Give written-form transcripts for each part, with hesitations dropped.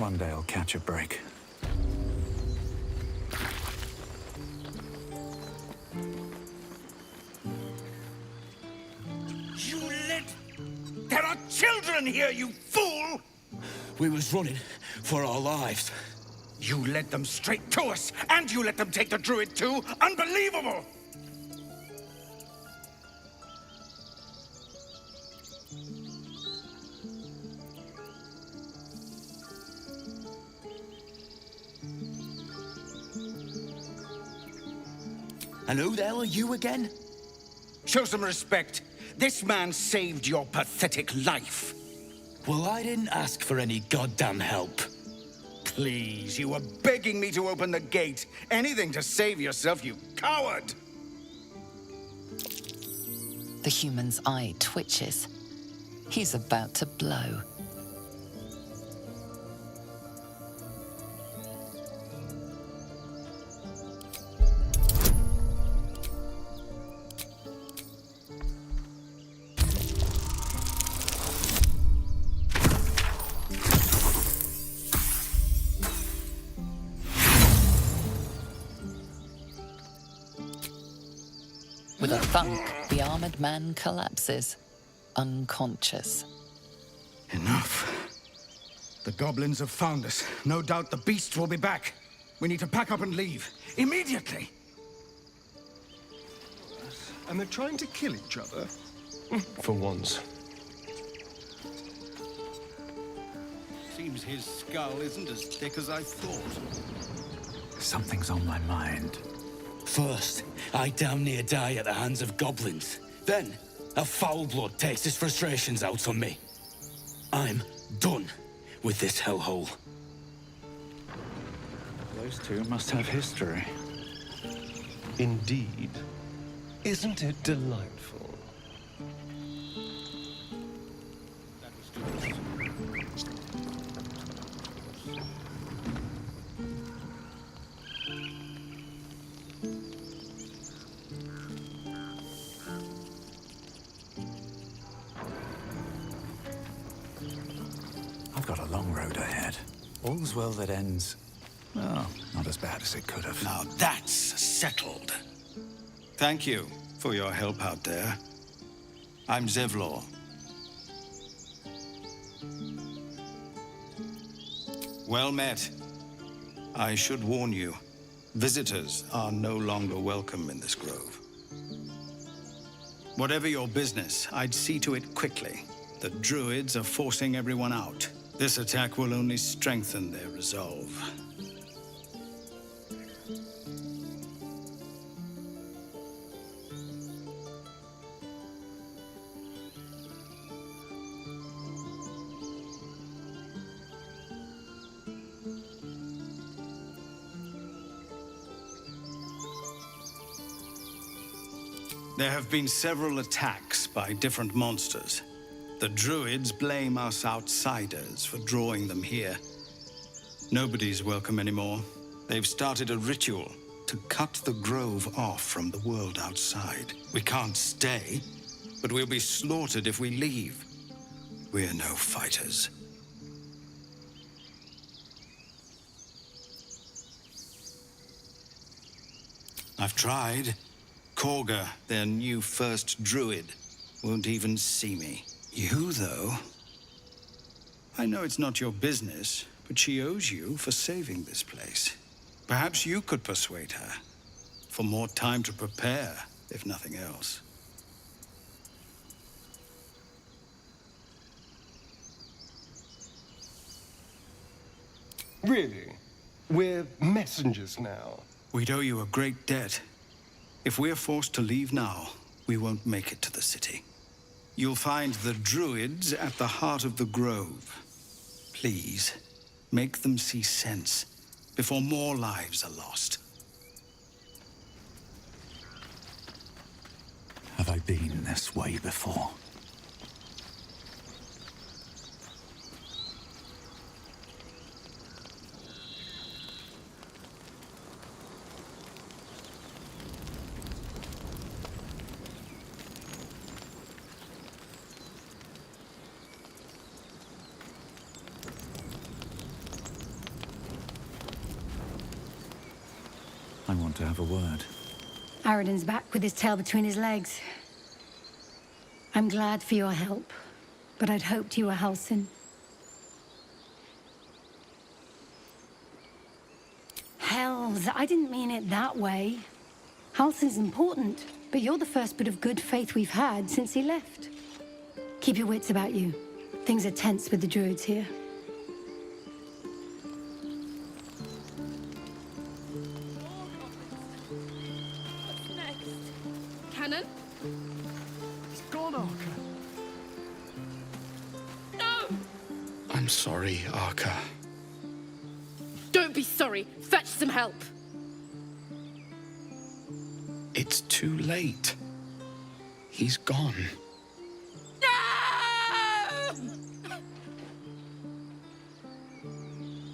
One day I'll catch a break. You let... There are children here, you fool! We was running for our lives. You led them straight to us, and you let them take the druid too? Unbelievable! And who the hell are you again? Show some respect. This man saved your pathetic life. Well, I didn't ask for any goddamn help. Please, you were begging me to open the gate. Anything to save yourself, you coward! The human's eye twitches. He's about to blow. With a thunk, the armored man collapses, unconscious. Enough. The goblins have found us. No doubt the beasts will be back. We need to pack up and leave. Immediately! And they're trying to kill each other? For once. Seems his skull isn't as thick as I thought. Something's on my mind. First, I damn near die at the hands of goblins. Then, a foul blood takes his frustrations out on me. I'm done with this hellhole. Those two must have history. Indeed. Isn't it delightful? I've got a long road ahead. All's well that ends... well, not as bad as it could have. Now that's settled. Thank you for your help out there. I'm Zevlor. Well met. I should warn you, visitors are no longer welcome in this grove. Whatever your business, I'd see to it quickly. The druids are forcing everyone out. This attack will only strengthen their resolve. There have been several attacks by different monsters. The druids blame us outsiders for drawing them here. Nobody's welcome anymore. They've started a ritual to cut the grove off from the world outside. We can't stay, but we'll be slaughtered if we leave. We're no fighters. I've tried. Korga, their new first druid, won't even see me. You, though? I know it's not your business, but she owes you for saving this place. Perhaps you could persuade her. For more time to prepare, if nothing else. Really? We're messengers now. We'd owe you a great debt. If we're forced to leave now, we won't make it to the city. You'll find the druids at the heart of the grove. Please, make them see sense before more lives are lost. Have I been this way before? I want to have a word. Aradin's back with his tail between his legs. I'm glad for your help, but I'd hoped you were Halsin. Hells, I didn't mean it that way. Halsin's important, but you're the first bit of good faith we've had since he left. Keep your wits about you. Things are tense with the druids here. What's next? Cannon? He's gone, Arca. No! I'm sorry, Arca. Don't be sorry. Fetch some help. It's too late. He's gone.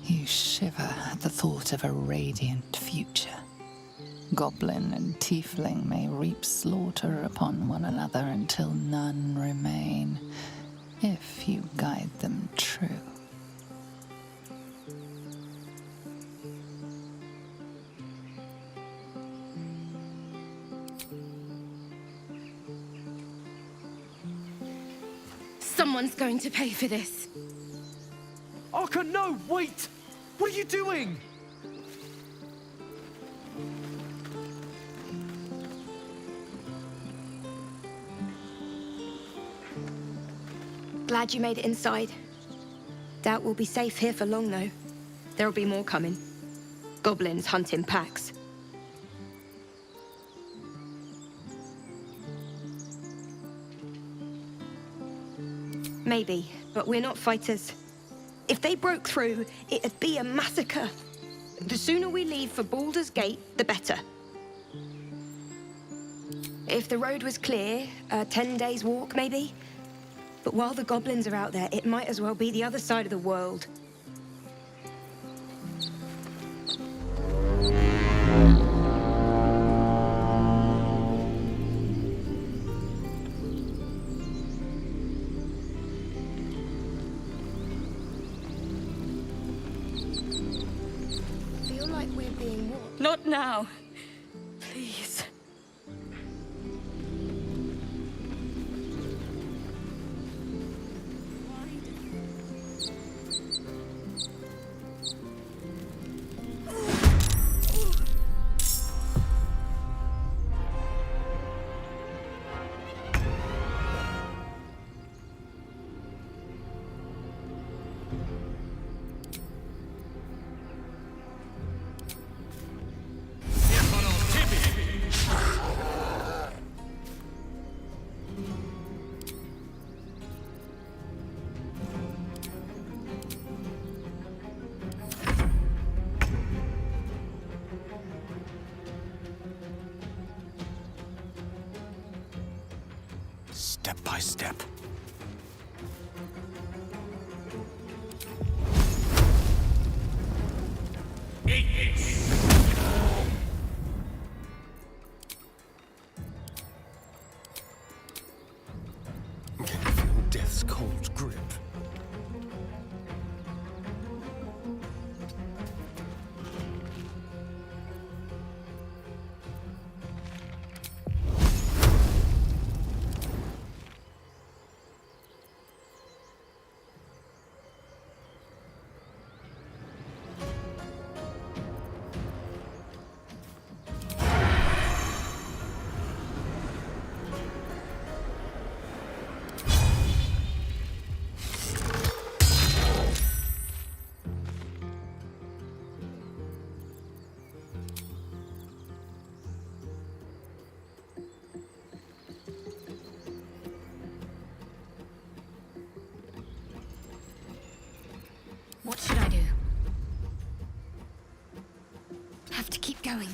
You shiver at the thought of a radiant future. Goblin and tiefling may reap slaughter upon one another until none remain, if you guide them true. Someone's going to pay for this. Arca, no, wait! What are you doing? Glad you made it inside. Doubt we'll be safe here for long, though. There'll be more coming. Goblins hunting packs. Maybe, but we're not fighters. If they broke through, it'd be a massacre. The sooner we leave for Baldur's Gate, the better. If the road was clear, a 10 days walk, maybe? But while the goblins are out there, it might as well be the other side of the world. Feel like we're being watched. Not now. Please. Step by step. Can you feel death's cold grip? What should I do? Have to keep going.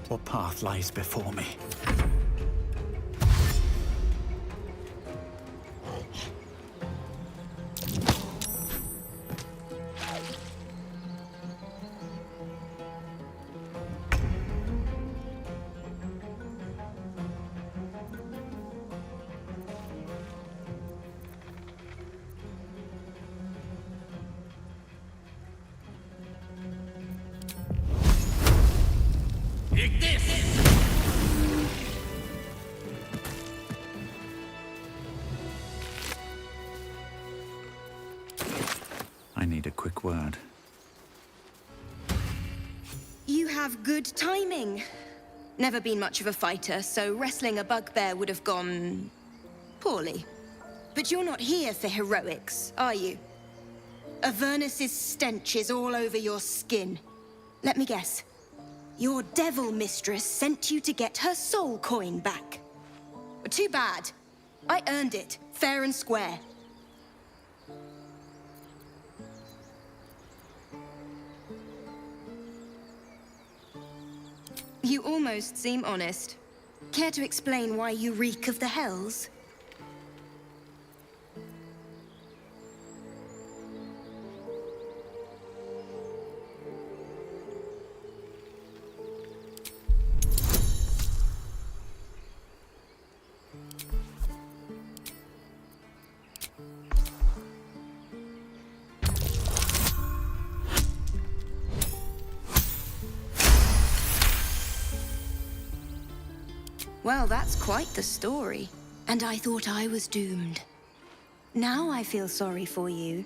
What path lies before me? I need a quick word. You have good timing. Never been much of a fighter, so wrestling a bugbear would have gone poorly. But you're not here for heroics, are you? Avernus's stench is all over your skin. Let me guess. Your devil mistress sent you to get her soul coin back. Too bad. I earned it, fair and square. You almost seem honest. Care to explain why you reek of the hells? Well, that's quite the story. And I thought I was doomed. Now I feel sorry for you.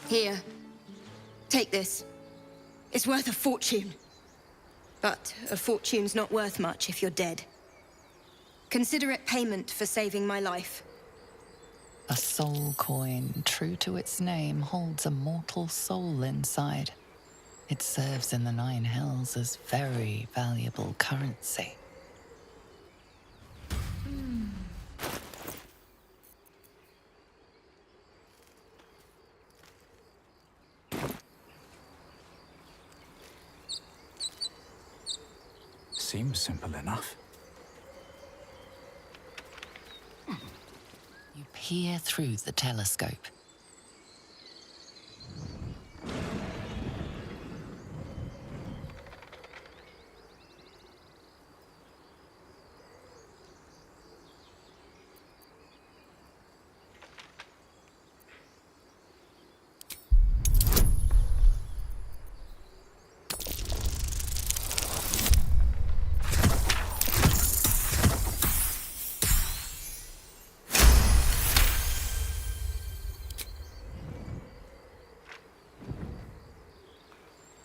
Here. Take this. It's worth a fortune. But a fortune's not worth much if you're dead. Consider it payment for saving my life. A soul coin, true to its name, holds a mortal soul inside. It serves in the Nine Hells as very valuable currency. Seems simple enough. You peer through the telescope.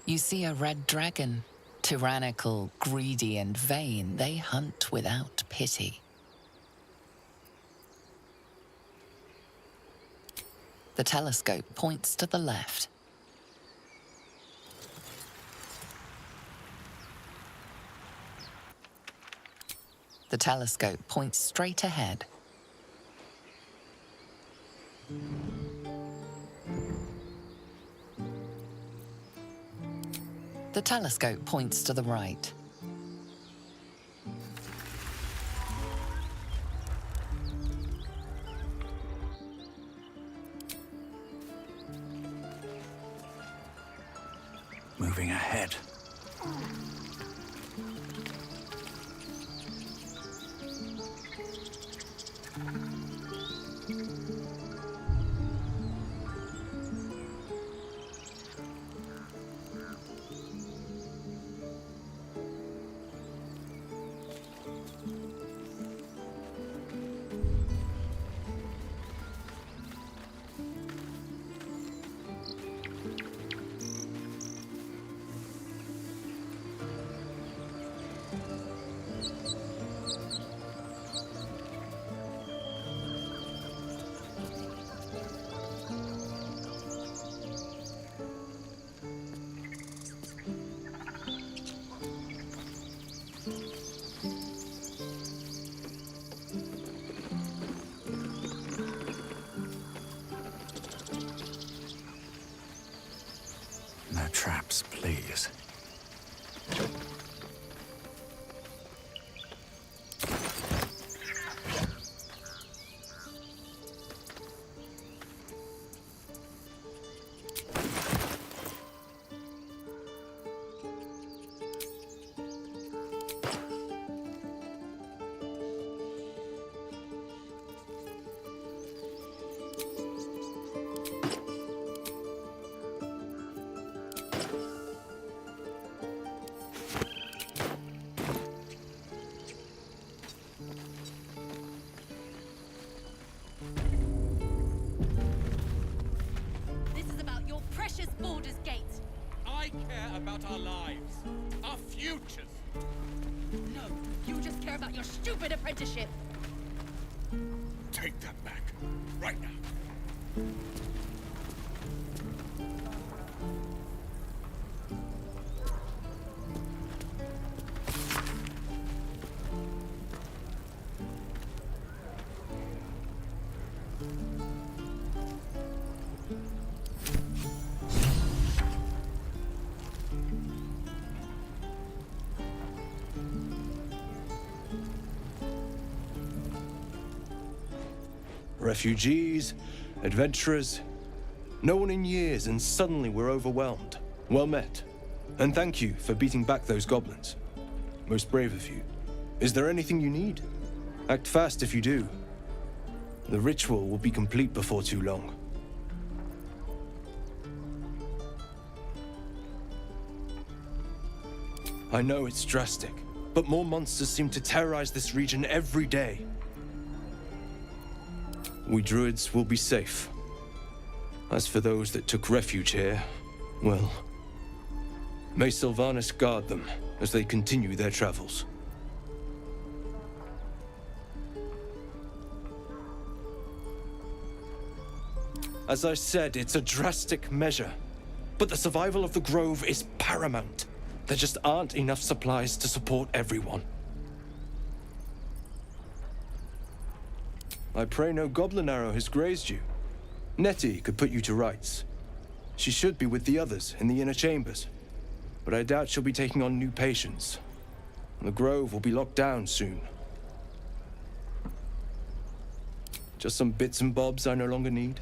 You see a red dragon. Tyrannical, greedy, and vain, they hunt without pity. The telescope points to the left. The telescope points straight ahead. The telescope points to the right. Moving ahead. No traps, please. This is about your precious Baldur's Gate. I care about our lives, our futures. No, you just care about your stupid apprenticeship. Take that back, right now. Refugees, adventurers, no one in years, and suddenly we're overwhelmed. Well met. And thank you for beating back those goblins. Most brave of you. Is there anything you need? Act fast if you do. The ritual will be complete before too long. I know it's drastic, but more monsters seem to terrorize this region every day. We druids will be safe. As for those that took refuge here, well, may Sylvanas guard them as they continue their travels. As I said, it's a drastic measure, but the survival of the Grove is paramount. There just aren't enough supplies to support everyone. I pray no goblin arrow has grazed you. Nettie could put you to rights. She should be with the others in the inner chambers, but I doubt she'll be taking on new patients. The Grove will be locked down soon. Just some bits and bobs I no longer need.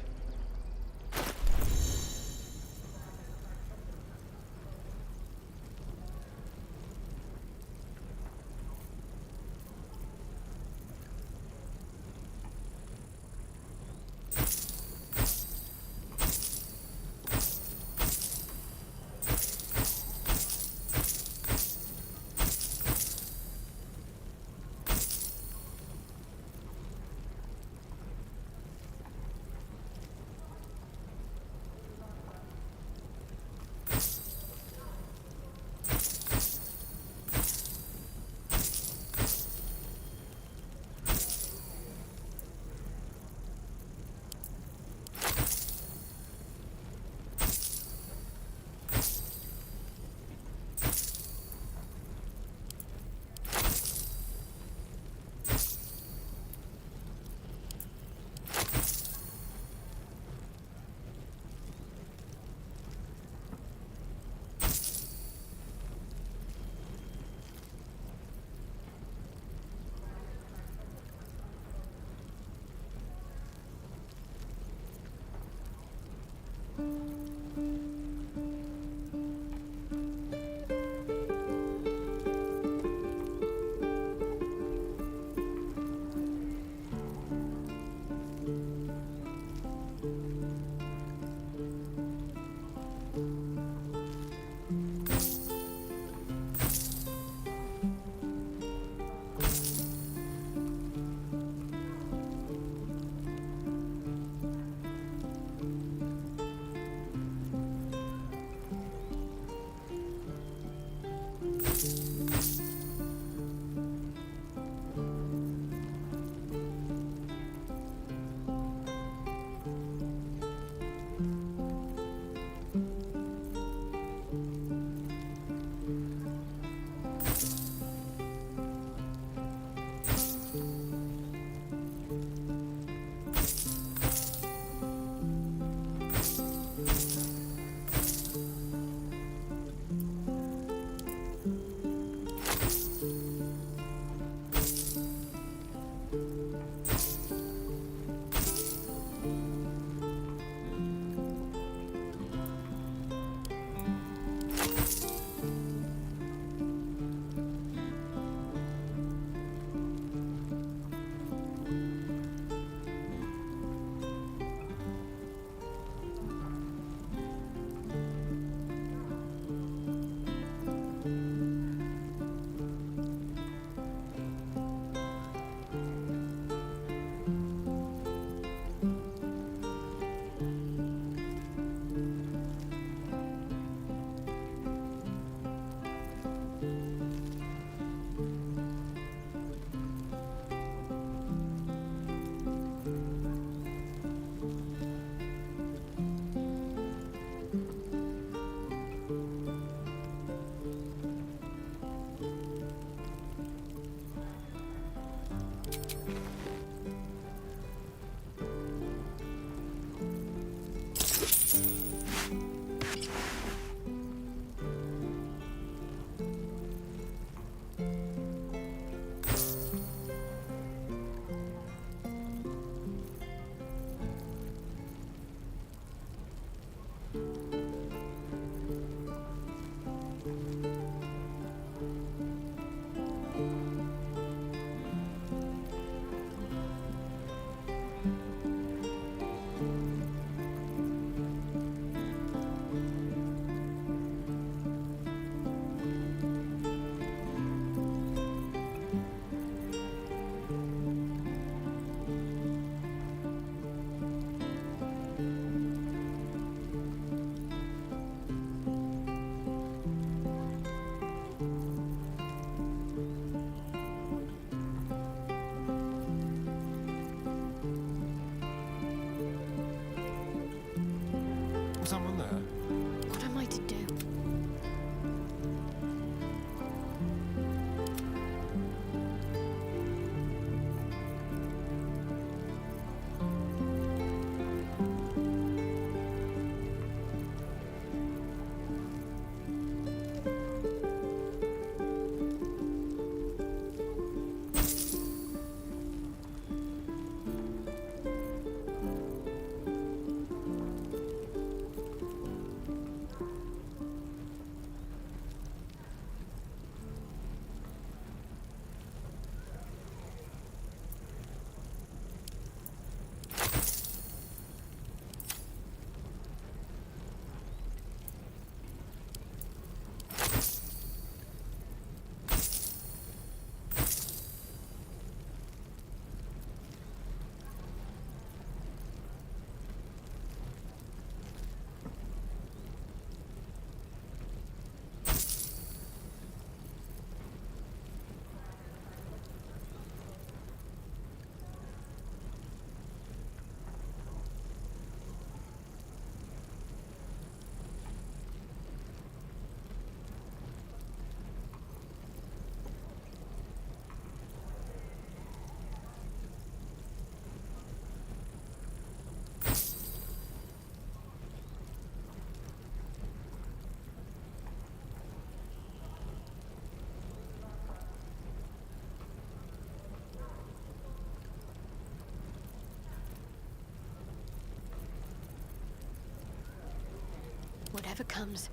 Whatever comes,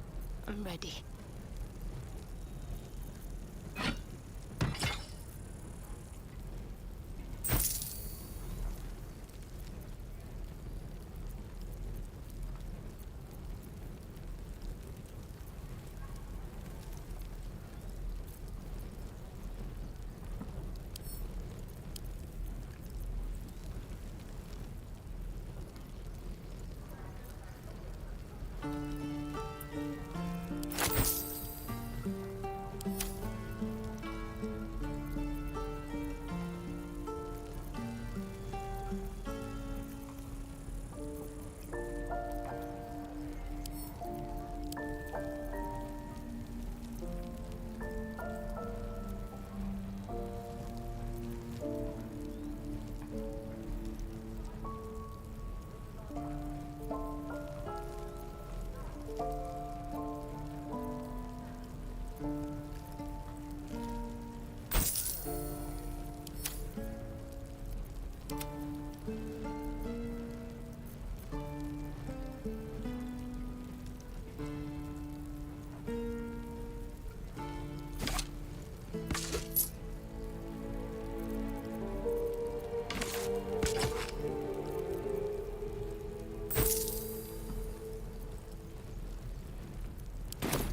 I'm ready.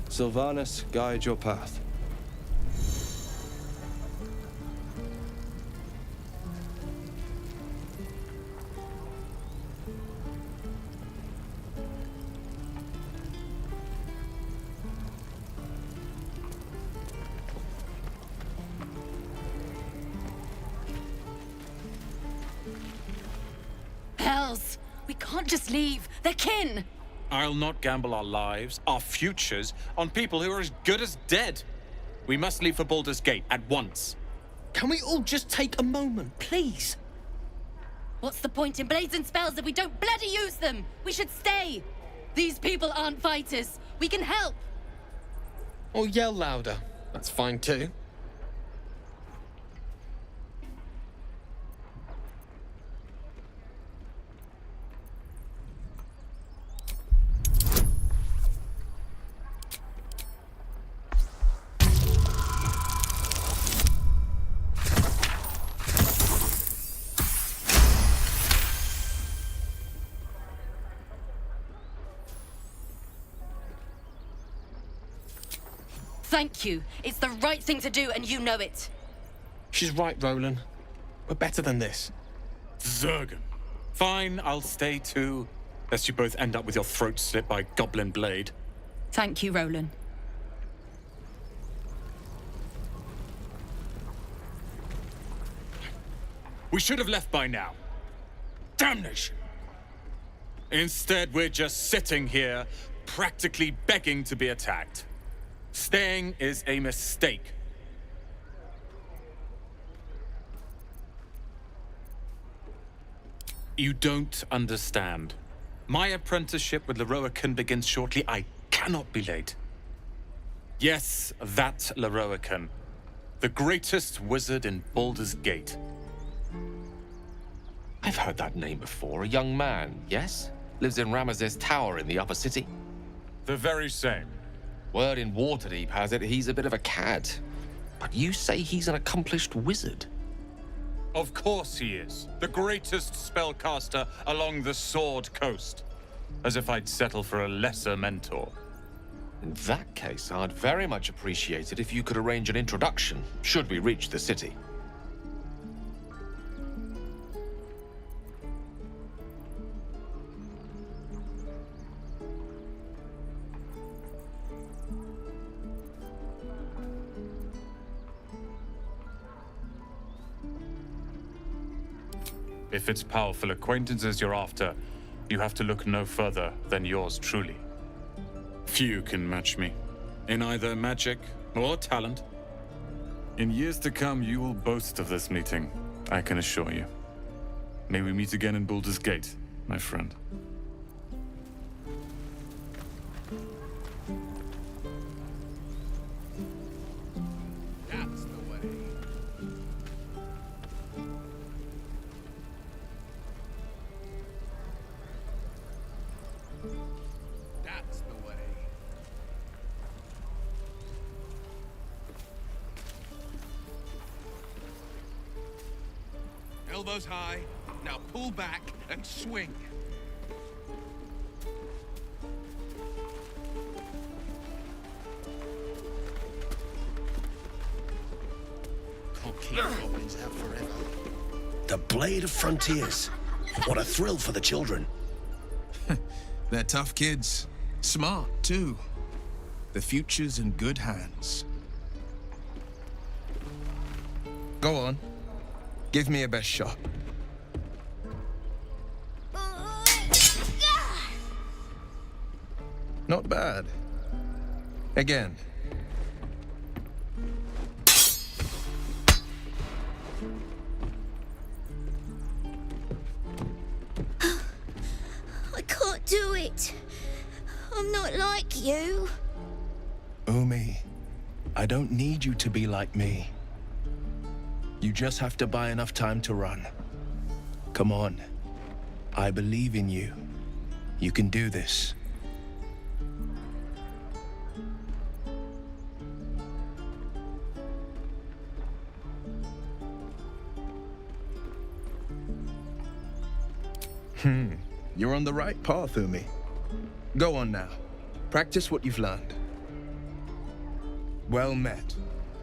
Sylvanus, guide your path. Hells! We can't just leave. They're kin! I'll not gamble our lives, our futures, on people who are as good as dead. We must leave for Baldur's Gate at once. Can we all just take a moment, please? What's the point in blazing spells if we don't bloody use them? We should stay! These people aren't fighters. We can help! Or yell louder. That's fine too. Thank you. It's the right thing to do, and you know it. She's right, Roland. We're better than this. Zergan. Fine, I'll stay too. Lest you both end up with your throats slit by goblin blade. Thank you, Roland. We should have left by now. Damnation! Instead, we're just sitting here, practically begging to be attacked. Staying is a mistake. You don't understand. My apprenticeship with Leroican begins shortly. I cannot be late. Yes, that Leroican. The greatest wizard in Baldur's Gate. I've heard that name before. A young man, yes? Lives in Ramaz's tower in the upper city. The very same. Word in Waterdeep has it he's a bit of a cad. But you say he's an accomplished wizard. Of course he is. The greatest spellcaster along the Sword Coast. As if I'd settle for a lesser mentor. In that case, I'd very much appreciate it if you could arrange an introduction, should we reach the city. If it's powerful acquaintances you're after, you have to look no further than yours truly. Few can match me, in either magic or talent. In years to come, you will boast of this meeting, I can assure you. May we meet again in Baldur's Gate, my friend. That's the way. That's the way. Elbows high. Now pull back and swing. Can't keep goblins out forever. The Blade of Frontiers. What a thrill for the children. They're tough kids. Smart, too. The future's in good hands. Go on. Give me a best shot. Not bad. Again. I can't do it. I'm not like you. Umi, I don't need you to be like me. You just have to buy enough time to run. Come on. I believe in you. You can do this. You're on the right path, Umi. Go on now. Practice what you've learned. Well met.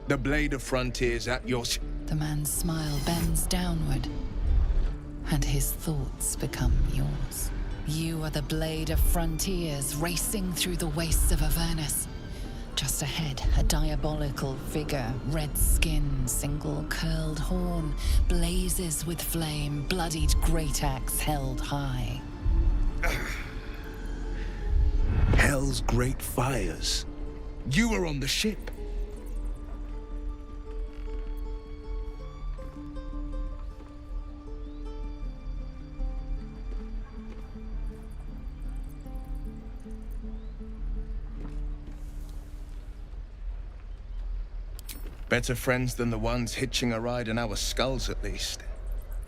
The Blade of Frontiers at your... The man's smile bends downward, and his thoughts become yours. You are the Blade of Frontiers, racing through the wastes of Avernus. Just ahead, a diabolical figure, red skin, single curled horn, blazes with flame, bloodied great axe held high. Hell's great fires. You were on the ship. Better friends than the ones hitching a ride in our skulls, at least.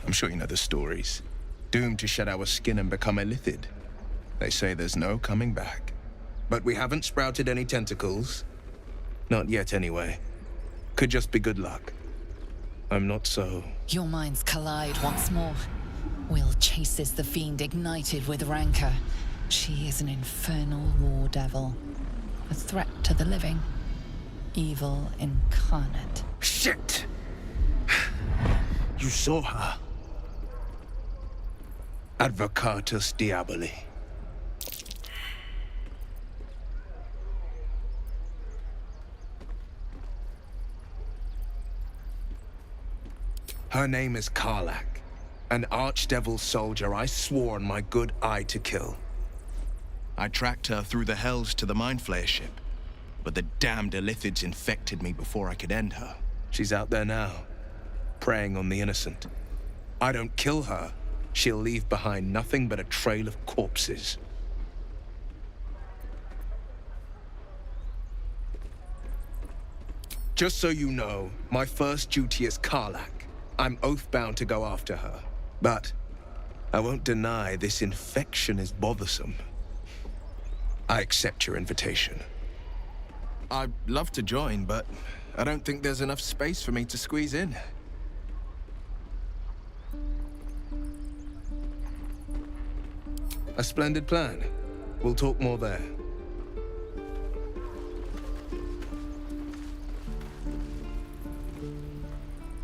I'm sure you know the stories. Doomed to shed our skin and become illithid. They say there's no coming back. But we haven't sprouted any tentacles. Not yet, anyway. Could just be good luck. I'm not so... Your minds collide once more. Will chases the fiend ignited with rancor. She is an infernal war devil. A threat to the living. Evil incarnate. Shit! You saw her. Advocatus Diaboli. Her name is Karlach, an archdevil soldier I swore on my good eye to kill. I tracked her through the hells to the Mind Flayer ship, but the damned illithids infected me before I could end her. She's out there now, preying on the innocent. I don't kill her, she'll leave behind nothing but a trail of corpses. Just so you know, my first duty is Karlach. I'm oath-bound to go after her. But I won't deny this infection is bothersome. I accept your invitation. I'd love to join, but I don't think there's enough space for me to squeeze in. A splendid plan. We'll talk more there.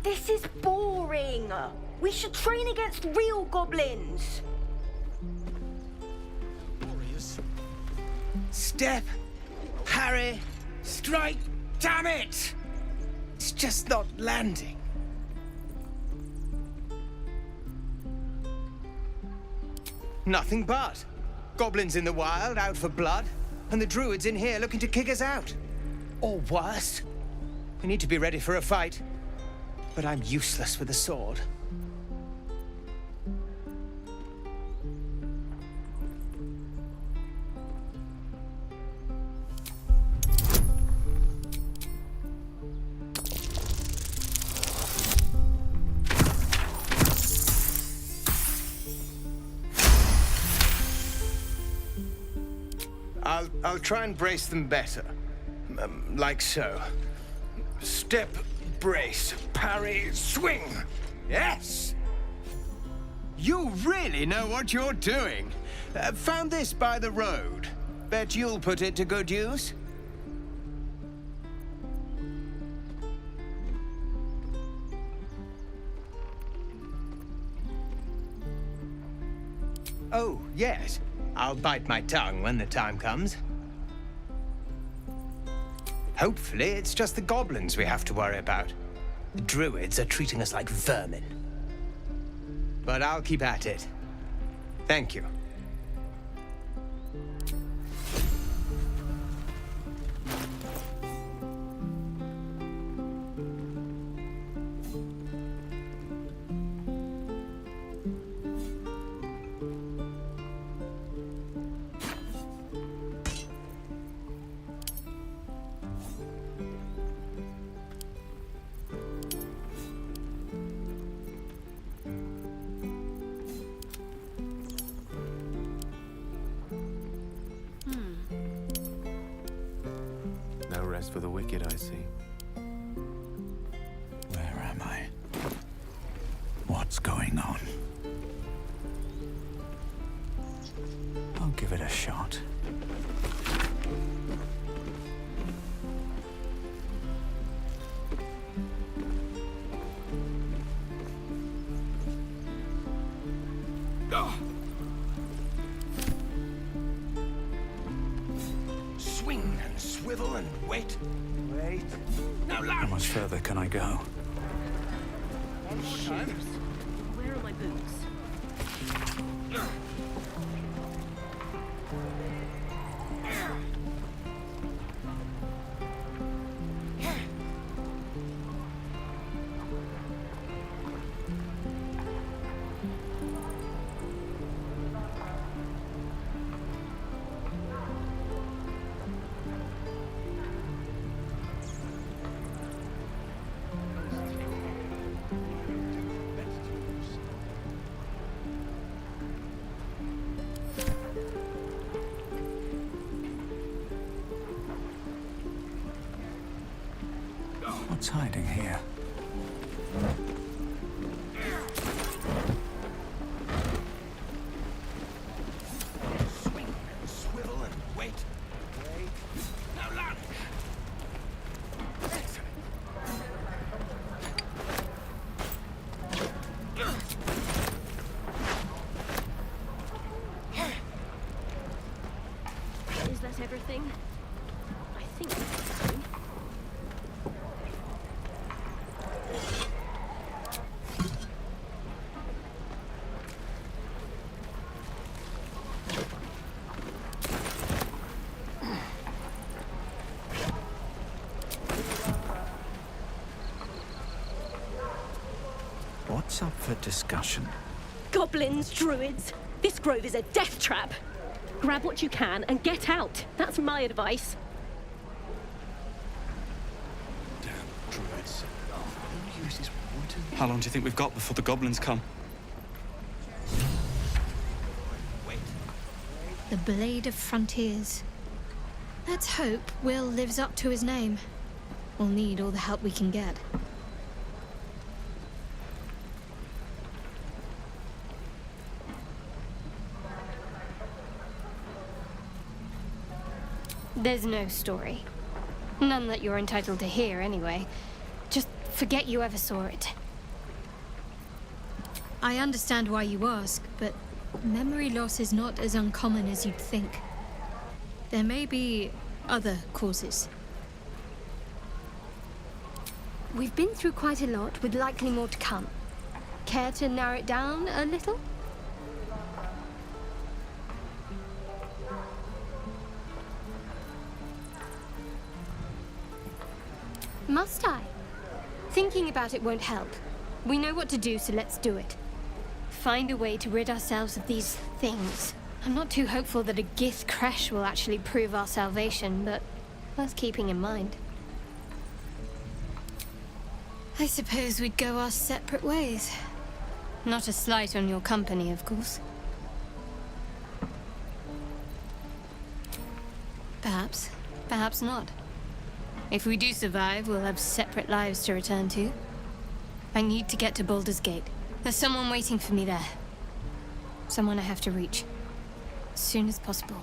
This is boring. We should train against real goblins. Warriors. Step, parry, strike. Damn it! It's just not landing. Nothing but. Goblins in the wild, out for blood, and the druids in here looking to kick us out. Or worse. We need to be ready for a fight. But I'm useless with a sword. I'll try and brace them better. Like so. Step, brace, parry, swing. Yes! You really know what you're doing. Found this by the road. Bet you'll put it to good use. Oh, yes. I'll bite my tongue when the time comes. Hopefully, it's just the goblins we have to worry about. The druids are treating us like vermin. But I'll keep at it. Thank you. No rest for the wicked, I see. Where am I? What's going on? I'll give it a shot. Swing and swivel and wait. Wait. Now, lad! How much further can I go? One more time. Where are my boots? What's hiding here? Swing and swivel and wait. Wait. Now, lad! Excellent. Is that everything? I think that's everything. What's up for discussion? Goblins, druids. This grove is a death trap. Grab what you can and get out. That's my advice. Damn druids. How long do you think we've got before the goblins come? The Blade of Frontiers. Let's hope Will lives up to his name. We'll need all the help we can get. There's no story. None that you're entitled to hear, anyway. Just forget you ever saw it. I understand why you ask, but memory loss is not as uncommon as you'd think. There may be other causes. We've been through quite a lot, with likely more to come. Care to narrow it down a little? Must I? Thinking about it won't help. We know what to do, so let's do it. Find a way to rid ourselves of these things. I'm not too hopeful that a Gith crash will actually prove our salvation, but worth keeping in mind. I suppose we'd go our separate ways. Not a slight on your company, of course. Perhaps. Perhaps not. If we do survive, we'll have separate lives to return to. I need to get to Baldur's Gate. There's someone waiting for me there. someone I have to reach. As soon as possible.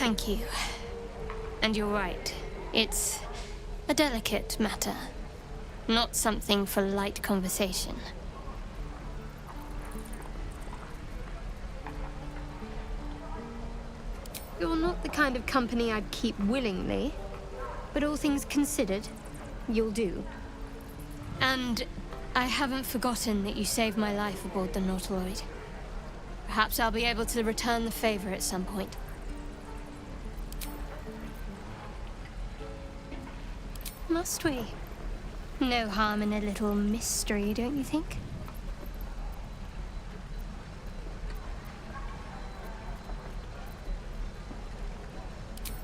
Thank you. And you're right. It's a delicate matter. Not something for light conversation. You're not the kind of company I'd keep willingly, but all things considered, you'll do. And I haven't forgotten that you saved my life aboard the Nautiloid. Perhaps I'll be able to return the favor at some point. Must we? No harm in a little mystery, don't you think?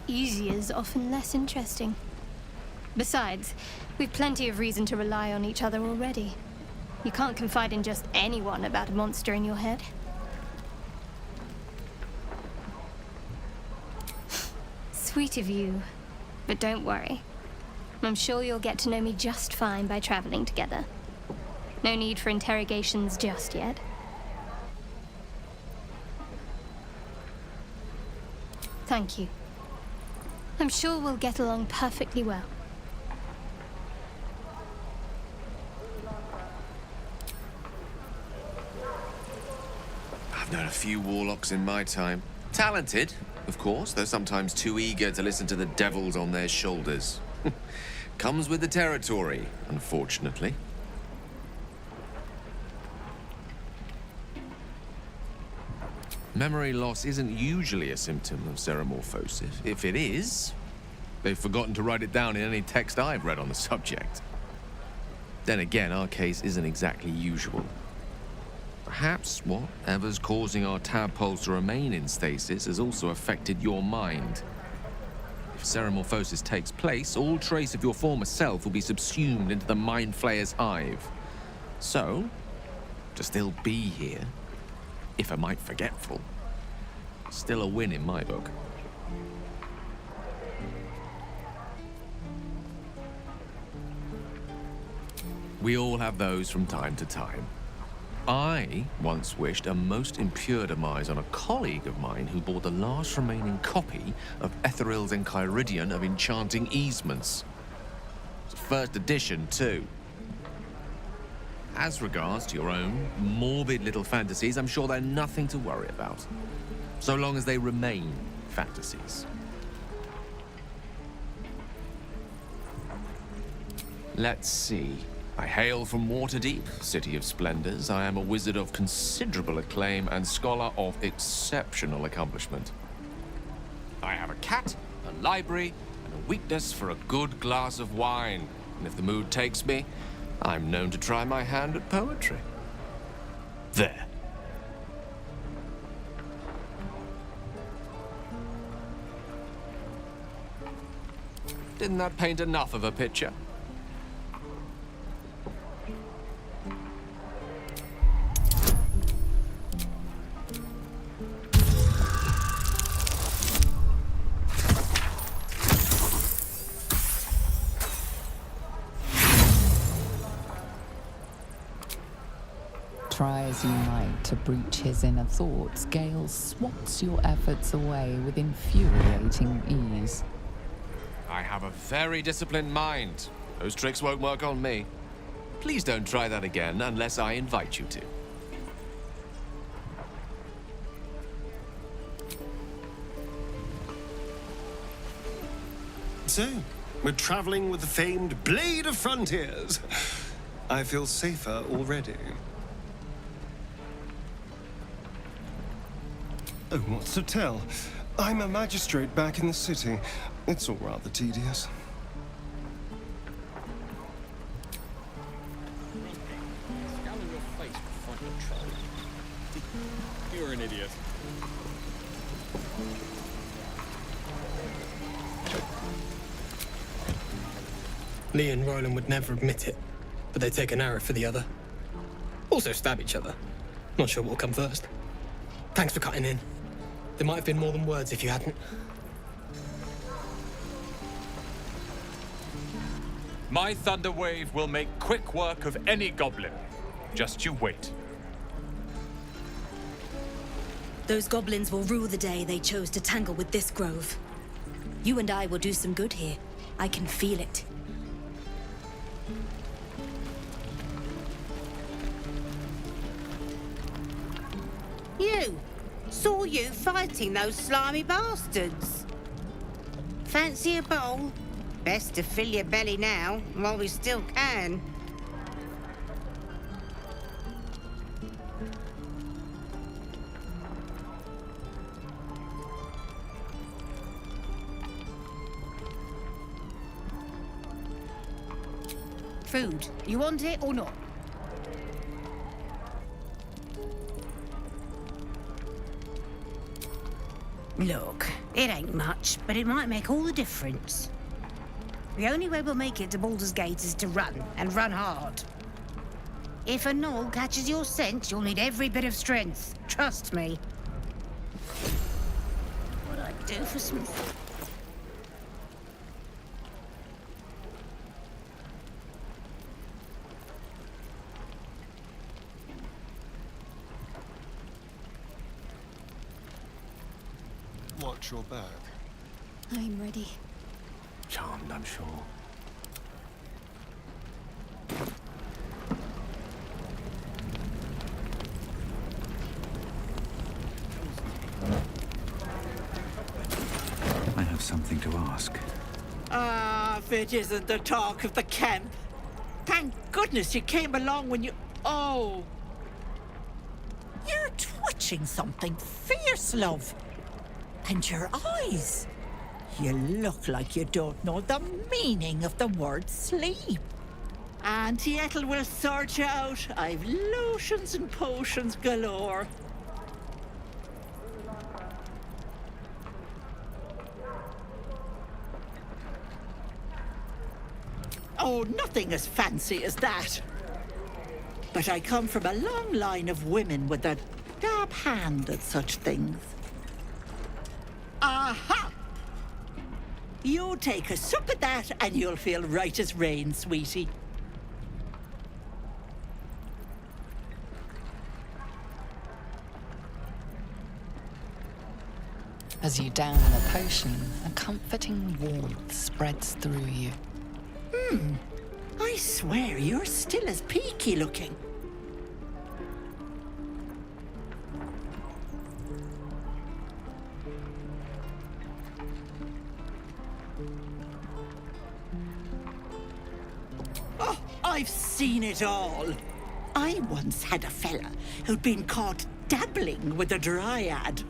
Easier's often less interesting. Besides, we've plenty of reason to rely on each other already. You can't confide in just anyone about a monster in your head. Sweet of you, but don't worry. I'm sure you'll get to know me just fine by traveling together. No need for interrogations just yet. Thank you. I'm sure we'll get along perfectly well. I've known a few warlocks in my time. Talented, of course, though sometimes too eager to listen to the devils on their shoulders. Comes with the territory, unfortunately. Memory loss isn't usually a symptom of ceremorphosis. If it is, they've forgotten to write it down in any text I've read on the subject. Then again, our case isn't exactly usual. Perhaps whatever's causing our tadpoles to remain in stasis has also affected your mind. If ceremorphosis takes place, all trace of your former self will be subsumed into the Mind Flayer's hive. So, to still be here, if a mite forgetful, still a win in my book. We all have those from time to time. I once wished a most impure demise on a colleague of mine who bought the last remaining copy of Etheril's Enchiridion of Enchanting Easements. It's a first edition, too. As regards to your own morbid little fantasies, I'm sure they're nothing to worry about. So long as they remain fantasies. Let's see. I hail from Waterdeep, City of Splendors. I am a wizard of considerable acclaim and scholar of exceptional accomplishment. I have a cat, a library, and a weakness for a good glass of wine. And if the mood takes me, I'm known to try my hand at poetry. There. Didn't that paint enough of a picture? Try as you might to breach his inner thoughts, Gale swats your efforts away with infuriating ease. I have a very disciplined mind. Those tricks won't work on me. Please don't try that again unless I invite you to. So, we're traveling with the famed Blade of Frontiers. I feel safer already. Oh, what's to tell? I'm a magistrate back in the city. It's all rather tedious. You're an idiot. Lee and Roland would never admit it, but they take an arrow for the other. Also stab each other. Not sure what'll come first. Thanks for cutting in. There might have been more than words if you hadn't. My thunder wave will make quick work of any goblin. Just you wait. Those goblins will rue the day they chose to tangle with this grove. You and I will do some good here. I can feel it. You! Saw you fighting those slimy bastards. Fancy a bowl? Best to fill your belly now, while we still can. Food. You want it or not? Look, it ain't much, but it might make all the difference. The only way we'll make it to Baldur's Gate is to run, and run hard. If a gnoll catches your scent, you'll need every bit of strength. Trust me. What I'd do for some... Watch your back. I'm ready. Charmed, I'm sure. I have something to ask. Ah, if it isn't the talk of the camp. Thank goodness you came along when you... Oh. You're twitching something fierce, love. And your eyes. You look like you don't know the meaning of the word sleep. Auntie Ethel will sort you out. I've lotions and potions galore. Oh, nothing as fancy as that. But I come from a long line of women with a dab hand at such things. Aha! You take a sup at that and you'll feel right as rain, sweetie. As you down the potion, a comforting warmth spreads through you. I swear you're still as peaky looking. Oh, I've seen it all. I once had a fella who'd been caught dabbling with a dryad.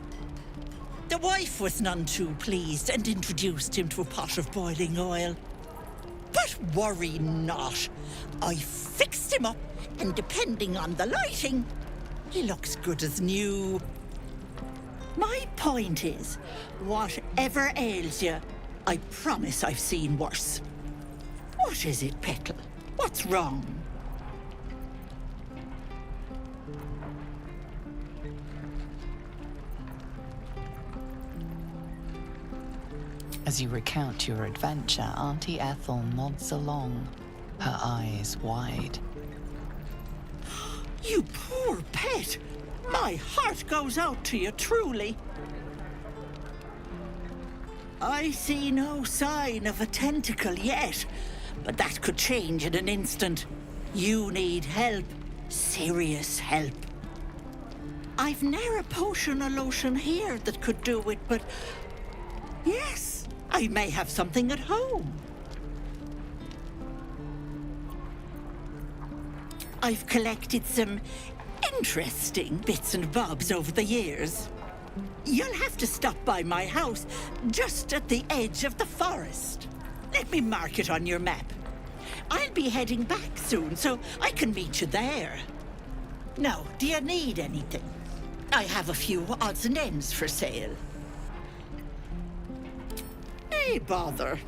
The wife was none too pleased and introduced him to a pot of boiling oil. But worry not. I fixed him up, and depending on the lighting, he looks good as new. My point is, whatever ails you, I promise I've seen worse. What is it, Petal? What's wrong? As you recount your adventure, Auntie Ethel nods along, her eyes wide. You poor pet! My heart goes out to you, truly. I see no sign of a tentacle yet, but that could change in an instant. You need help. Serious help. I've ne'er a potion or lotion here that could do it, but... yes, I may have something at home. I've collected some interesting bits and bobs over the years. You'll have to stop by my house, just at the edge of the forest. Let me mark it on your map. I'll be heading back soon, so I can meet you there. Now, do you need anything? I have a few odds and ends for sale. Hey, bother.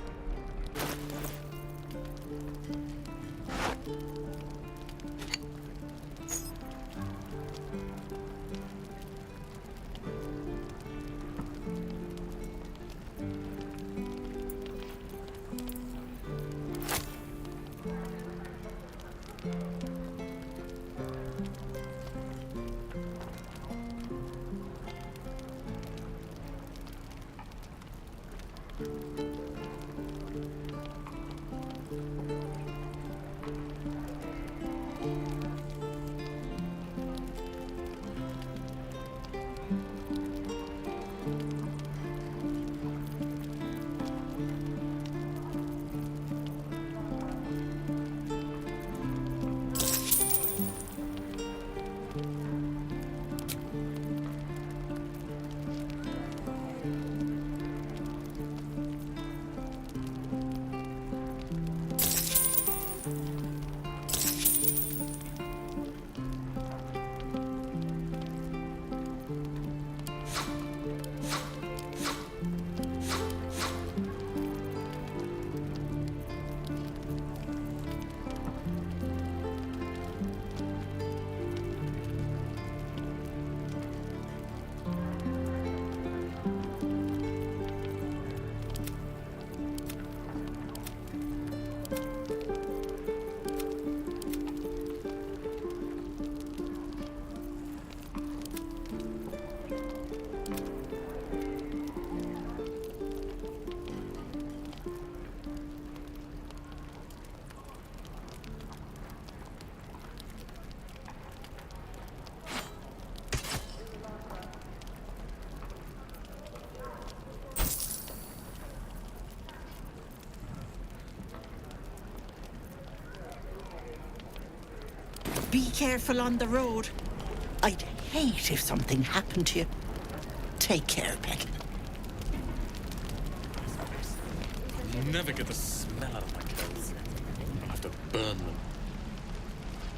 Be careful on the road. I'd hate if something happened to you. Take care, Pet. I'll never get the smell out of my clothes. I'll have to burn them.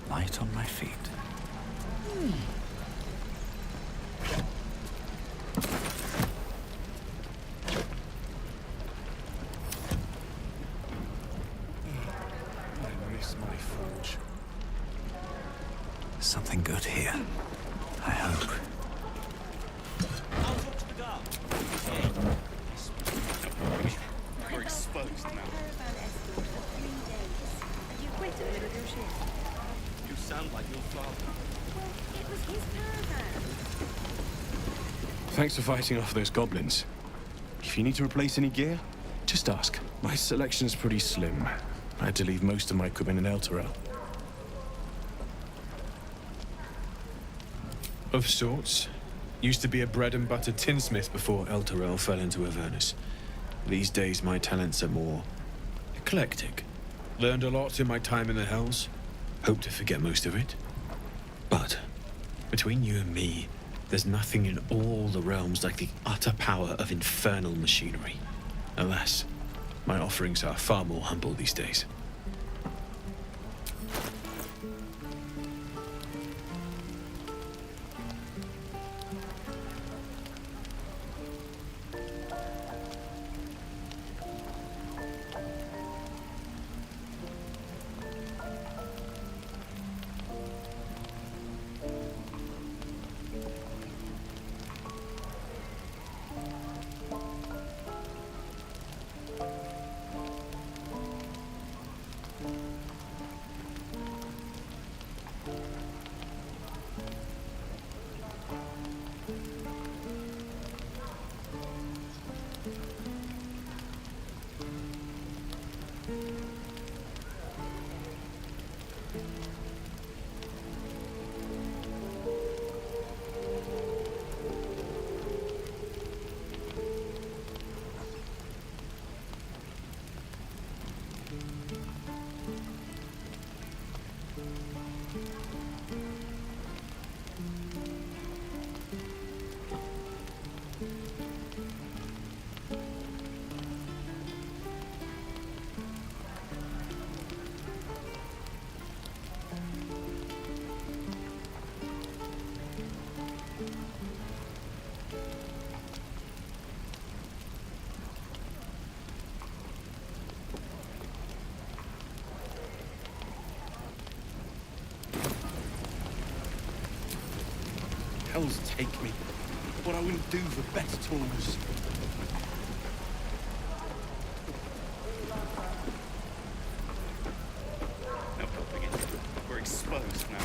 Light on my feet. I miss my forge. Something good here. I hope. We're exposed now. You quit in the middle of your shift. You sound like your father. It was his caravan. Thanks for fighting off those goblins. If you need to replace any gear, just ask. My selection's pretty slim. I had to leave most of my equipment in Elturel. Of sorts. Used to be a bread and butter tinsmith before Elturel fell into Avernus. These days my talents are more eclectic. Learned a lot in my time in the Hells. Hope to forget most of it. But between you and me, there's nothing in all the realms like the utter power of infernal machinery. Alas, my offerings are far more humble these days. Hells take me. What I wouldn't do for better tools. No helping it. We're exposed now.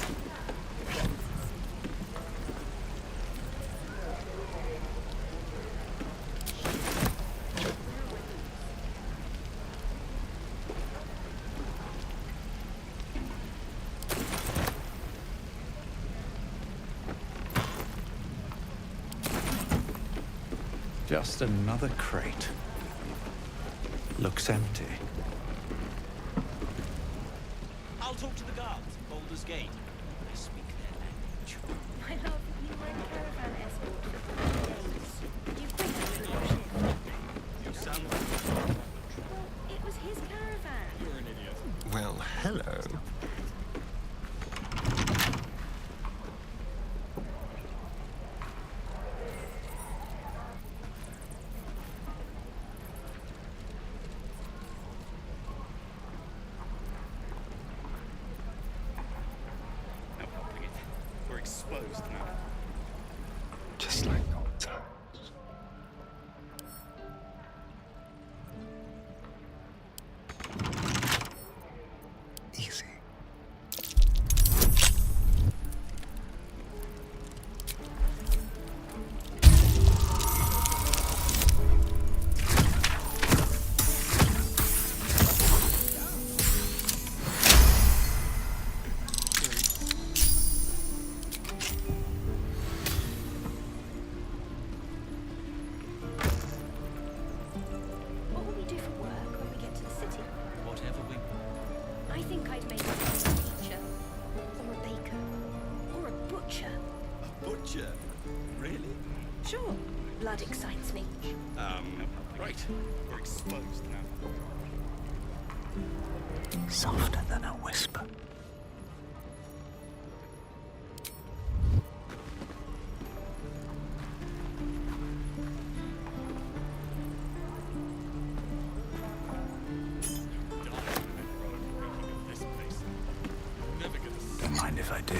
Just another crate. Looks empty. I'll talk to the guards at Baldur's Gate. I speak their language. My love, you were in caravan escort for 3 days. You quit the middle of your shift. You sound Well, it was his caravan. You're an idiot. Well, hello. No helping it. We're exposed now. Just like old times. Easy. What will we do for work when we get to the city? Whatever we I think I'd make a teacher, or a baker, or a butcher. A butcher? Really? Sure, blood excites me. Right. We're exposed now. Softer than a whisper. Don't mind if I do.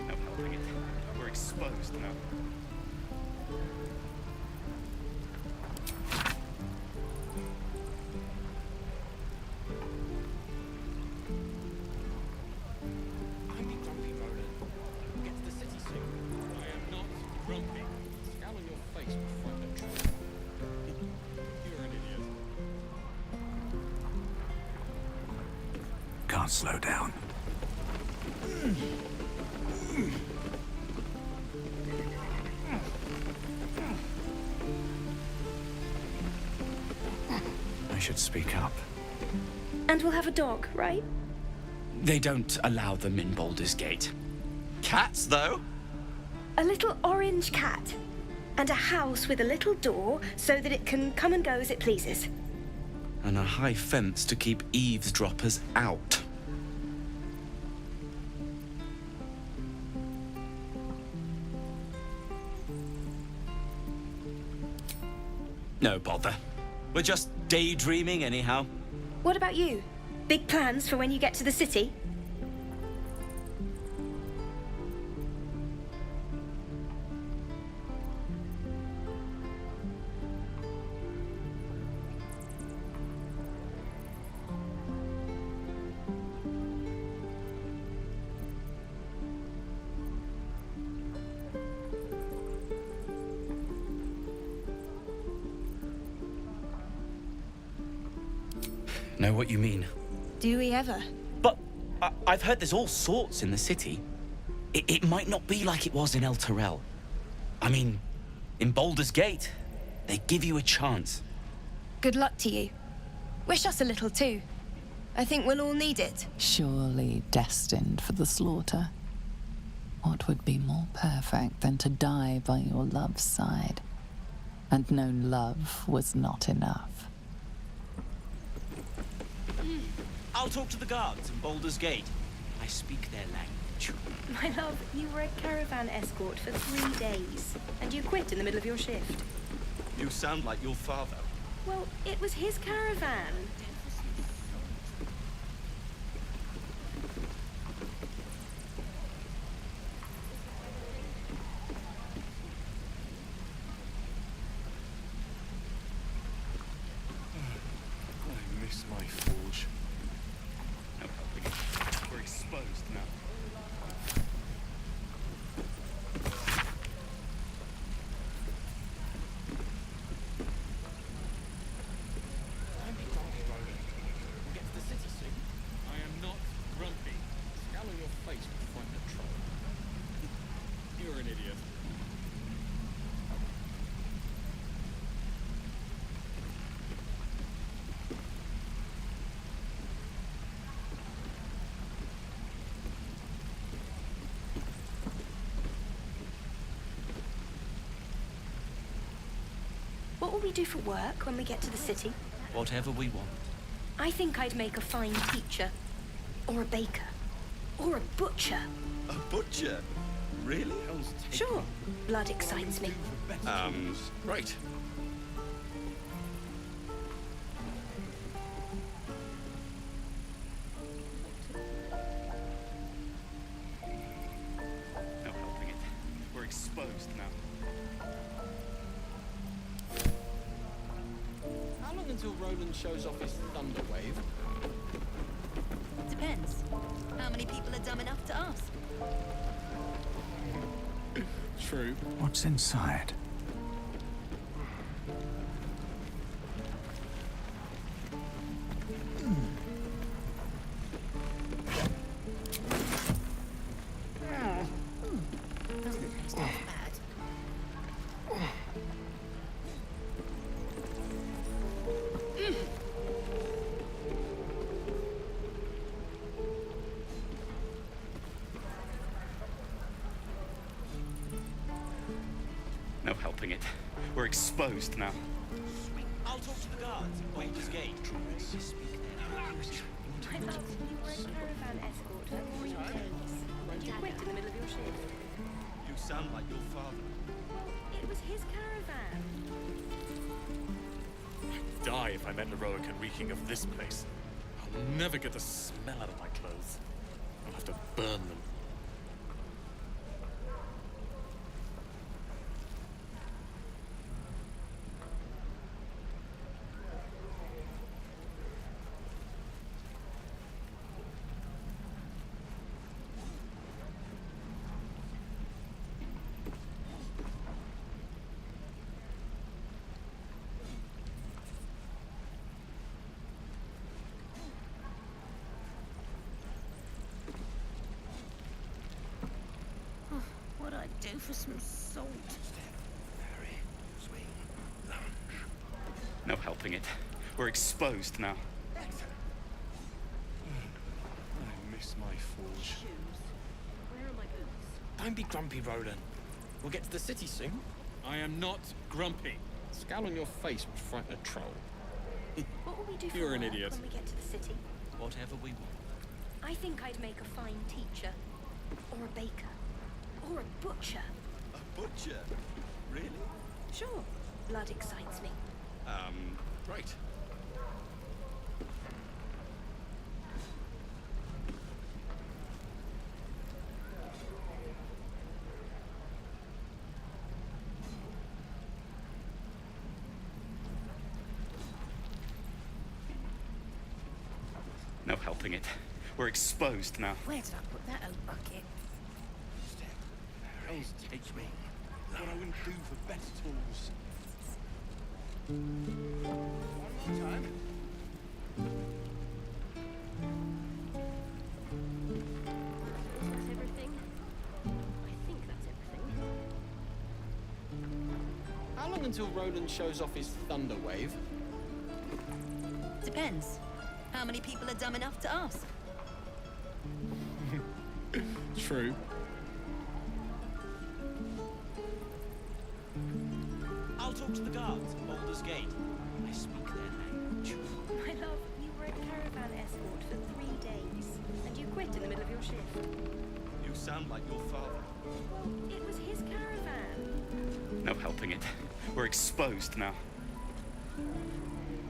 No helping it. We're exposed now. I'm the grumpy Roland. Get to the city soon. I am not grumpy. Scowl on your face will find the truth. You're an idiot. Can't slow down. I should speak up. And we'll have a dog, right? They don't allow them in Baldur's Gate. Cats, though? A little orange cat. And a house with a little door so that it can come and go as it pleases. And a high fence to keep eavesdroppers out. No bother. We're just daydreaming anyhow. What about you? Big plans for when you get to the city? Know what you mean? Do we ever? But I've heard there's all sorts in the city. It might not be like it was in El Terrell. I mean, in Baldur's Gate, they give you a chance. Good luck to you. Wish us a little too. I think we'll all need it. Surely destined for the slaughter. What would be more perfect than to die by your love's side? And known love was not enough. I'll talk to the guards in Baldur's Gate. I speak their language. My love, you were a caravan escort for 3 days. And you quit in the middle of your shift. You sound like your father. Well, it was his caravan. What will we do for work when we get to the city? Whatever we want. I think I'd make a fine teacher. Or a baker. Or a butcher. A butcher? Really? Sure. Blood excites me. Right. No helping it. We're exposed now. How long until Roland shows off his thunder wave? Depends. How many people are dumb enough to ask? True. What's inside? Doesn't taste half bad. No helping it. We're exposed now. I'll talk to the guards at Balder's Gate. I thought you were a caravan escort for 3 days. And you quit in the middle of your shift. You sound like your father. It was his caravan. I'd die if I met Leroic and reeking of this place. I'll never get the smell out of my clothes. I'll have to burn them. What'd I do for some salt? No helping it. We're exposed now. I miss my forge. Where are my boots? Don't be grumpy, Roland. We'll get to the city soon. I am not grumpy. The scowl on your face would frighten a troll. What will we do for You're an work idiot. when we get to the city? Whatever we want. I think I'd make a fine teacher. Or a baker. Or a butcher. A butcher? Really? Sure. Blood excites me. Right. No helping it. We're exposed now. Where did I put that old bucket? Elves teach me what I wouldn't do for better tools. One more time. That's everything. I think that's everything. How long until Roland shows off his thunder wave? Depends. How many people are dumb enough to ask? True. I'll talk to the guards at Balder's Gate. I speak their language. My love, you were a caravan escort for 3 days. And you quit in the middle of your shift. You sound like your father. It was his caravan. No helping it. We're exposed now.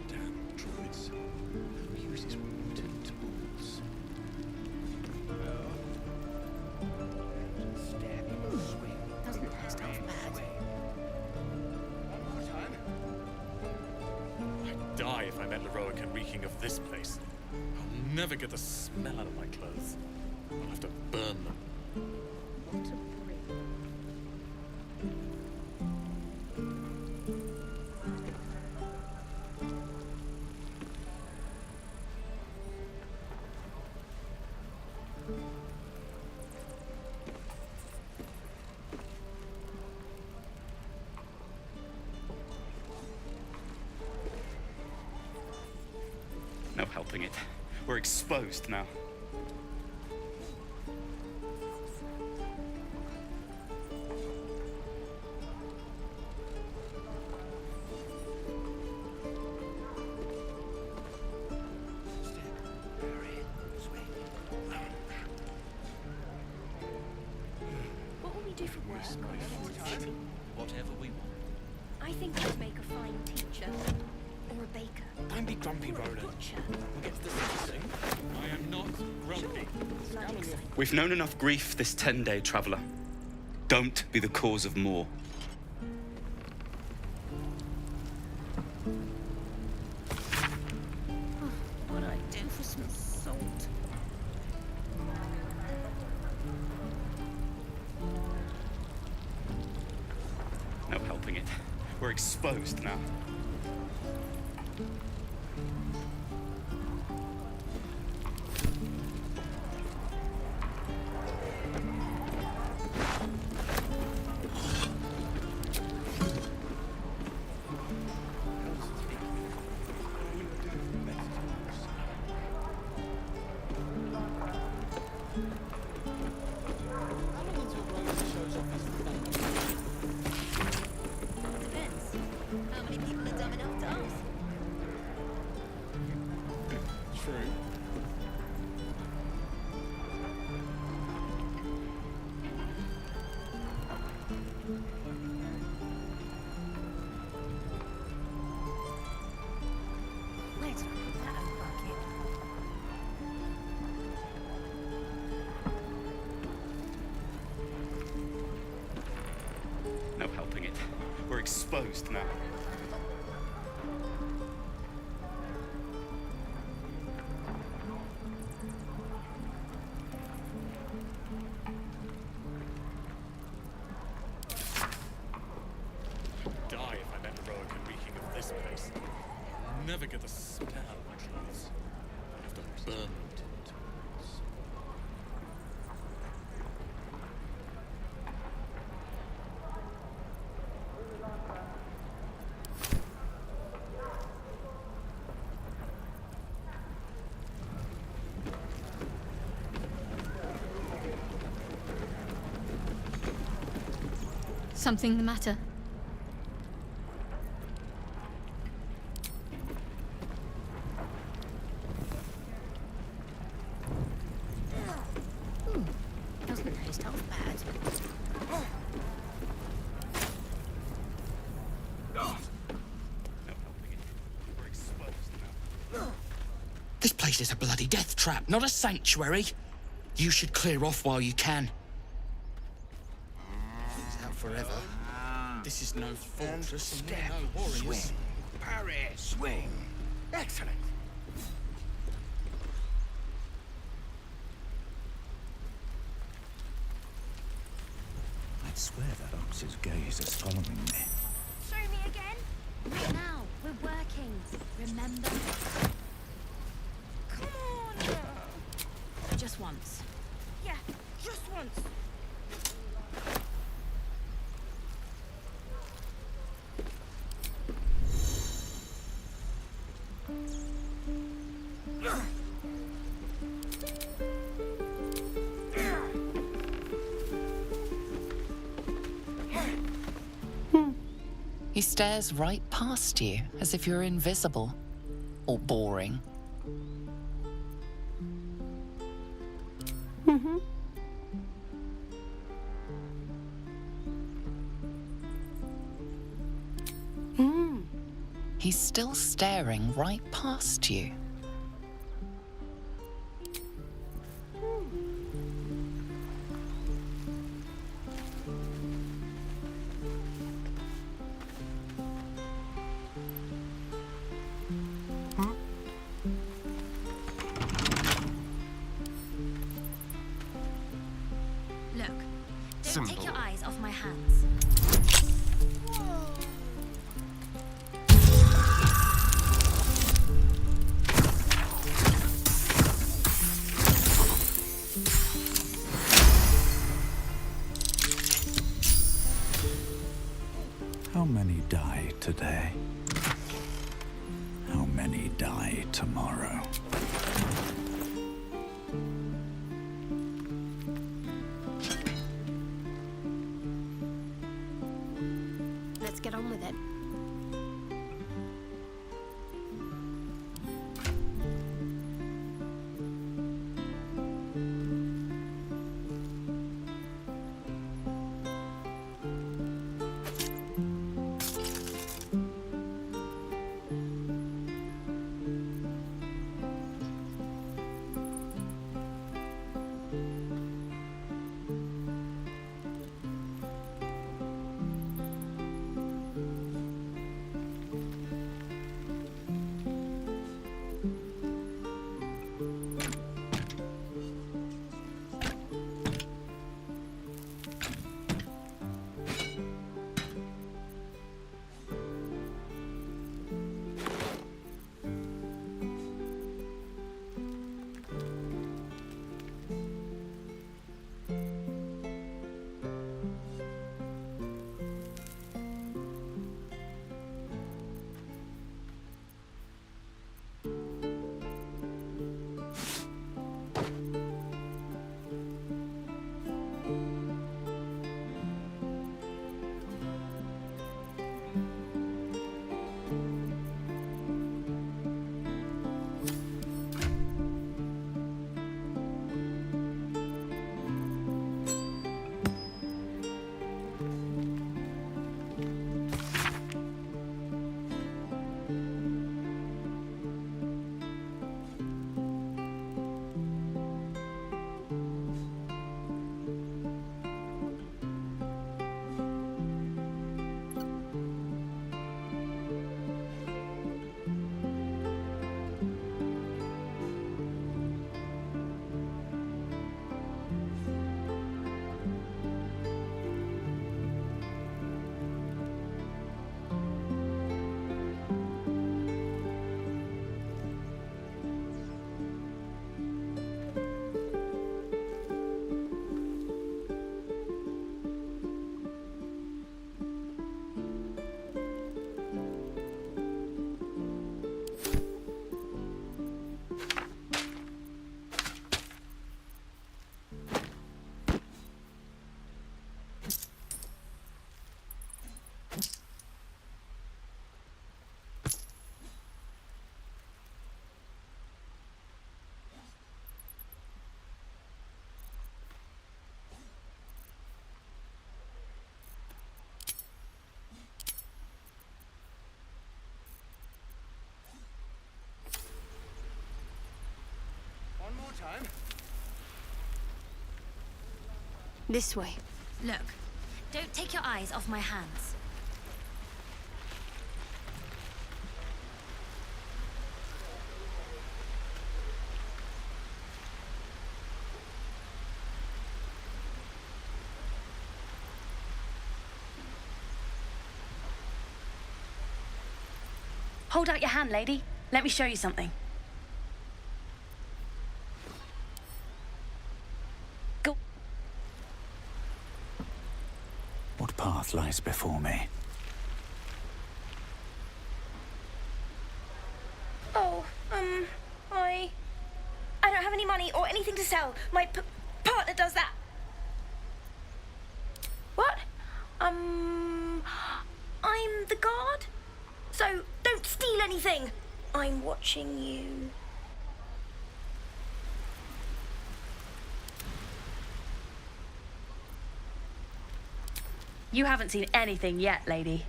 Damn druids. Who uses wooden tools? Doesn't taste half bad. I'd die if I met Leroic and reeking of this place. I'll never get the smell out of my clothes. I'll have to burn them. What a bring. No helping it. We're exposed now. a baker. Don't be grumpy, Roland. We'll get to the city soon. I am not grumpy. Scowl on your We've known enough grief this 10-day traveller. Don't be the cause of more. What'd I do for some salt? No helping it. We're exposed now. Depends. How many people are dumb enough to ask? True. Where did I put that old bucket? No helping it. We're exposed now. Die if I met Rowan reeking of this place. I'll never get the smell out of my clothes. I have to burn them to turns. Something the matter? Doesn't taste half bad. We're exposed now. This place is a bloody death trap, not a sanctuary. You should clear off while you can. It's out forever. This is no fortress and we're no warriors. Swing. Parry. Swing. Excellent. I'd swear that ox's gaze is following me. Show me again. Now, we're working. Remember? Come on. Just once. Yeah, just once. He stares right past you, as if you're invisible. Or boring. Mm-hmm. He's still staring right past you. Look, don't Symbol. take your eyes off my hands. How many die today? How many die tomorrow? Let's get on with it. This way. Look, don't take your eyes off my hands. Hold out your hand, lady. Let me show you something. Go. What path lies before me? Oh, I don't have any money or anything to sell. My partner does that. What? I'm the guard. So don't steal anything. I'm watching you. You haven't seen anything yet, lady.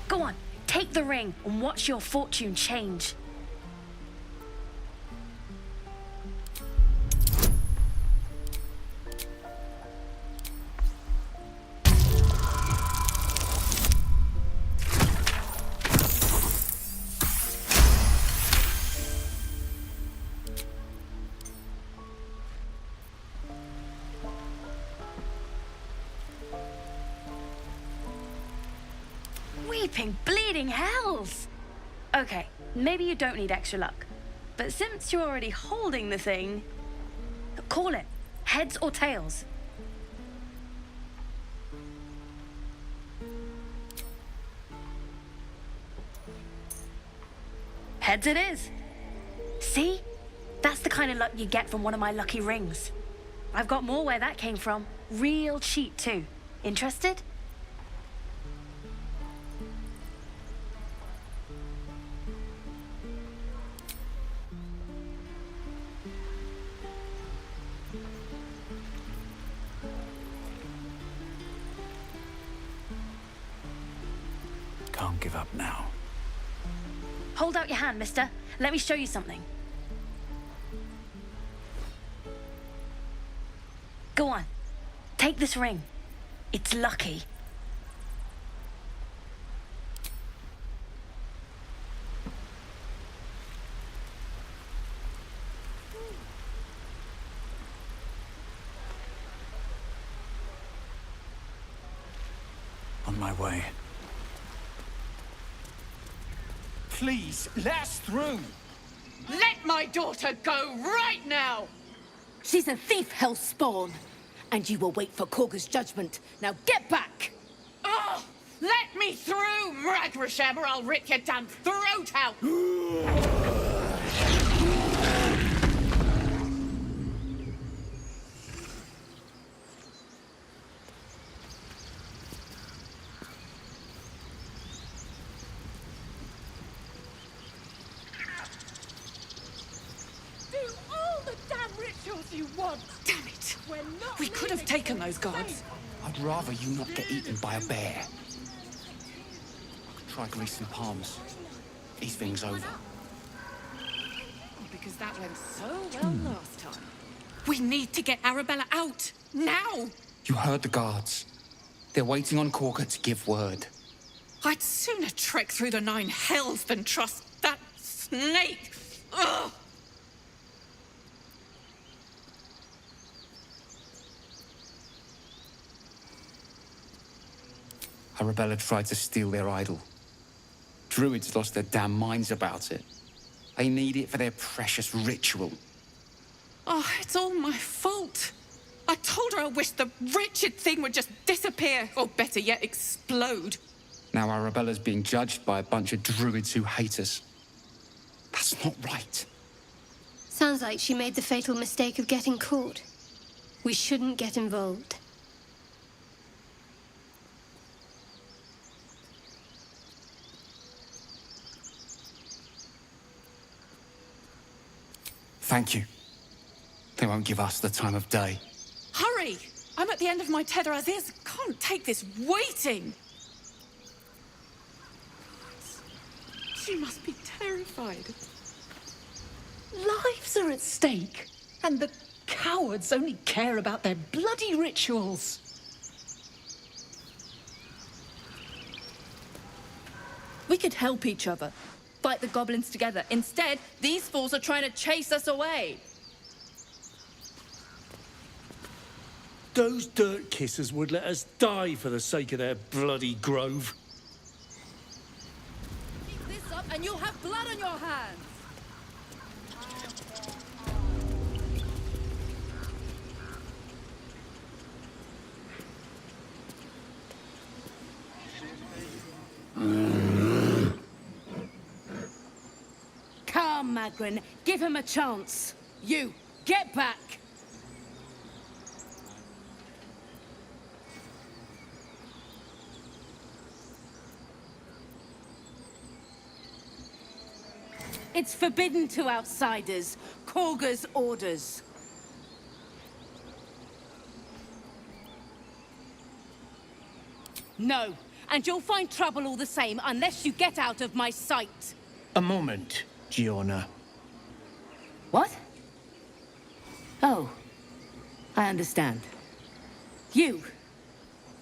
Go on, take the ring and watch your fortune change. Weeping, bleeding hells! Okay, maybe you don't need extra luck. But since you're already holding the thing, call it. Heads or tails. Heads it is. See? That's the kind of luck you get from one of my lucky rings. I've got more where that came from. Real cheap, too. Interested? Can't give up now. Hold out your hand, mister. Let me show you something. Go on. Take this ring. It's lucky. On my way. Please, let us through. Let my daughter go right now! She's a thief, hellspawn. And you will wait for Korga's judgment. Now get back! Oh, let me through, Mragrasham, or I'll rip your damn throat out! You want. Damn it! We could have taken those guards. I'd rather you not get eaten by a bear. I could try greasing palms. These things over. Because that went so well last time. We need to get Arabella out now. You heard the guards. They're waiting on Korga to give word. I'd sooner trek through the 9 hells than trust that snake. Ugh! Arabella tried to steal their idol. Druids lost their damn minds about it. They need it for their precious ritual. Oh, it's all my fault. I told her I wished the wretched thing would just disappear, or better yet, explode. Now Arabella's being judged by a bunch of druids who hate us. That's not right. Sounds like she made the fatal mistake of getting caught. We shouldn't get involved. Thank you. They won't give us the time of day. Hurry! I'm at the end of my tether as is. Can't take this waiting. She must be terrified. Lives are at stake, and the cowards only care about their bloody rituals. We could help each other, fight the goblins together. Instead, these fools are trying to chase us away. Those dirt kissers would let us die for the sake of their bloody grove. Keep this up and you'll have blood on your hands. Come, Magrin, give him a chance. You, get back! It's forbidden to outsiders. Korga's orders. No, and you'll find trouble all the same unless you get out of my sight. A moment, Giona. What? Oh, I understand. You.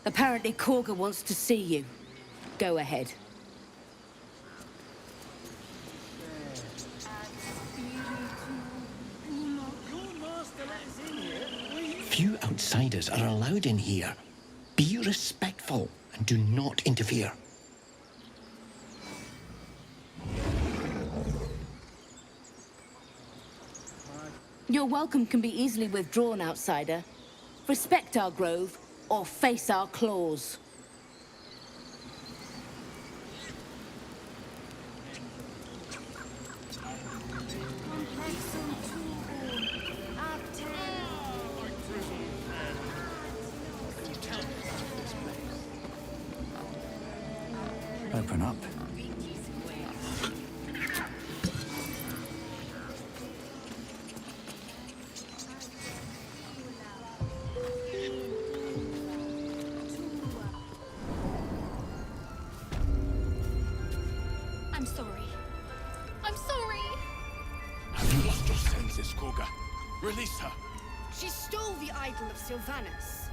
Apparently Korga wants to see you. Go ahead. Few outsiders are allowed in here. Be respectful and do not interfere. Your welcome can be easily withdrawn, outsider. Respect our grove, or face our claws. Open up. I'm sorry. I'm sorry. Have you lost your senses, Korga? Release her. She stole the idol of Sylvanus.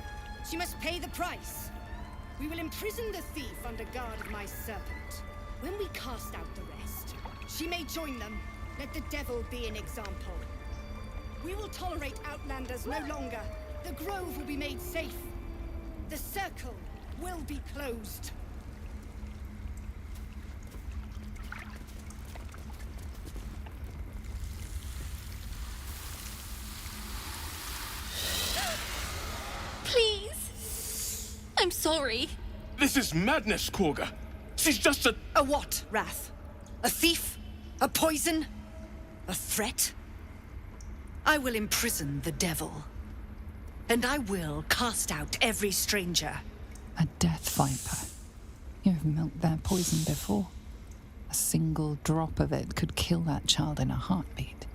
She must pay the price. We will imprison the thief under guard of my serpent. When we cast out the rest, she may join them. Let the devil be an example. We will tolerate outlanders no longer. The grove will be made safe. The circle will be closed. Please. I'm sorry. This is madness, Korga. She's just a... A what, Wrath? A thief? A poison? A threat? I will imprison the devil. And I will cast out every stranger. A death viper. You have milked their poison before. A single drop of it could kill that child in a heartbeat.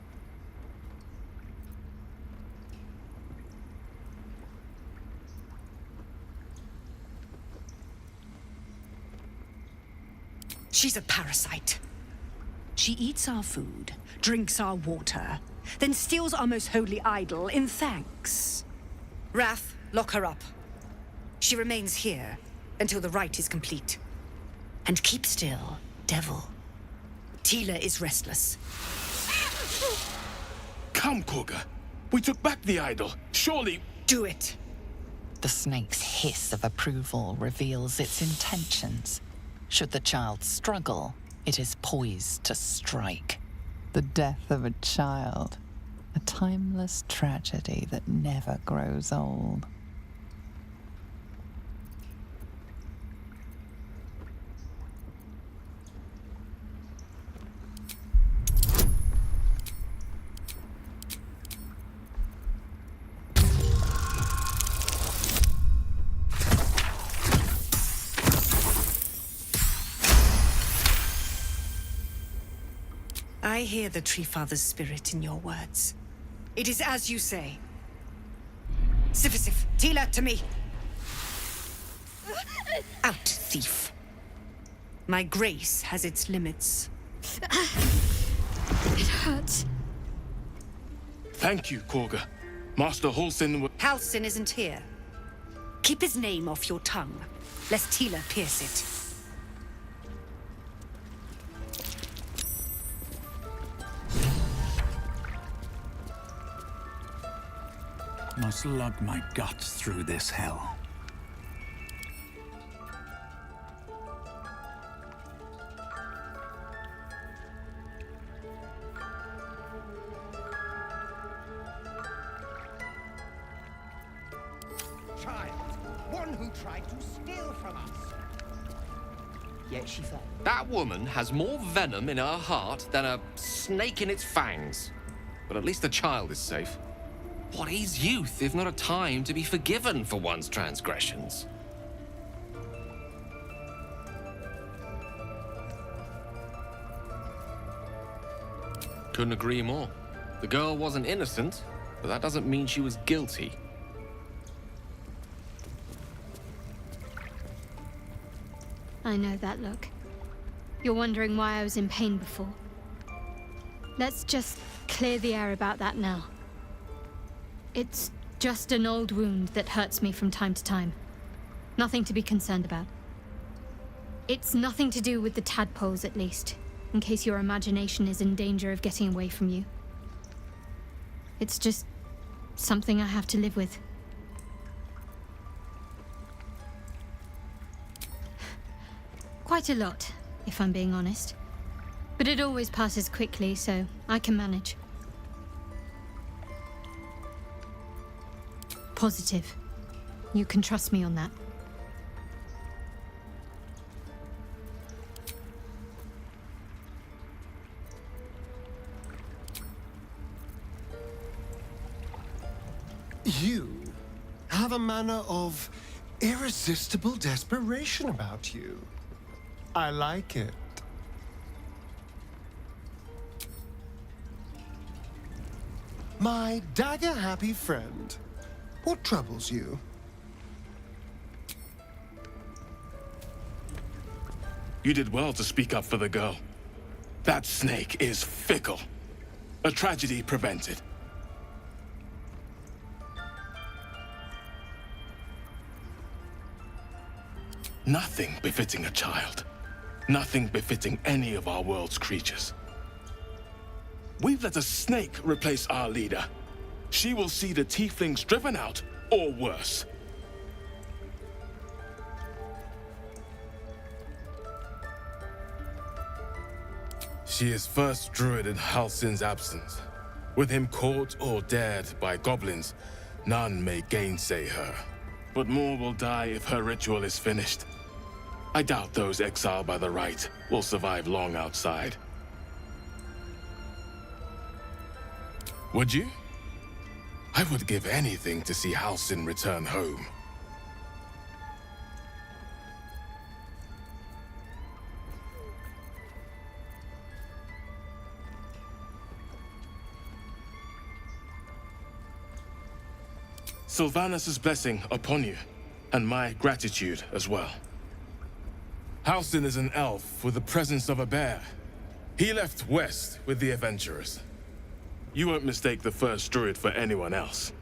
She's a parasite. She eats our food, drinks our water, then steals our most holy idol in thanks. Wrath, lock her up. She remains here until the rite is complete. And keep still, devil. Tila is restless. Come, Korga. We took back the idol. Surely... Do it. The snake's hiss of approval reveals its intentions. Should the child struggle, it is poised to strike. The death of a child. A timeless tragedy that never grows old. I hear the Tree Father's spirit in your words. It is as you say. Sifisif, Tila, to me! Out, thief. My grace has its limits. It hurts. Thank you, Korga. Master Halsin. Halsin isn't here. Keep his name off your tongue, lest Tila pierce it. Must lug my guts through this hell. Child, one who tried to steal from us. Yet she fell. That woman has more venom in her heart than a snake in its fangs. But at least the child is safe. What is youth if not a time to be forgiven for one's transgressions? Couldn't agree more. The girl wasn't innocent, but that doesn't mean she was guilty. I know that look. You're wondering why I was in pain before. Let's just clear the air about that now. It's just an old wound that hurts me from time to time. Nothing to be concerned about. It's nothing to do with the tadpoles, at least, in case your imagination is in danger of getting away from you. It's just something I have to live with. Quite a lot, if I'm being honest. But it always passes quickly, so I can manage. Positive. You can trust me on that. You have a manner of irresistible desperation about you. I like it. My dagger-happy friend, what troubles you? You did well to speak up for the girl. That snake is fickle. A tragedy prevented. Nothing befitting a child. Nothing befitting any of our world's creatures. We've let a snake replace our leader. She will see the tieflings driven out, or worse. She is first druid in Halsin's absence. With him caught or dared by goblins, none may gainsay her. But more will die if her ritual is finished. I doubt those exiled by the right will survive long outside. Would you? I would give anything to see Halsin return home. Sylvanus' blessing upon you, and my gratitude as well. Halsin is an elf with the presence of a bear. He left west with the adventurers. You won't mistake the first druid for anyone else.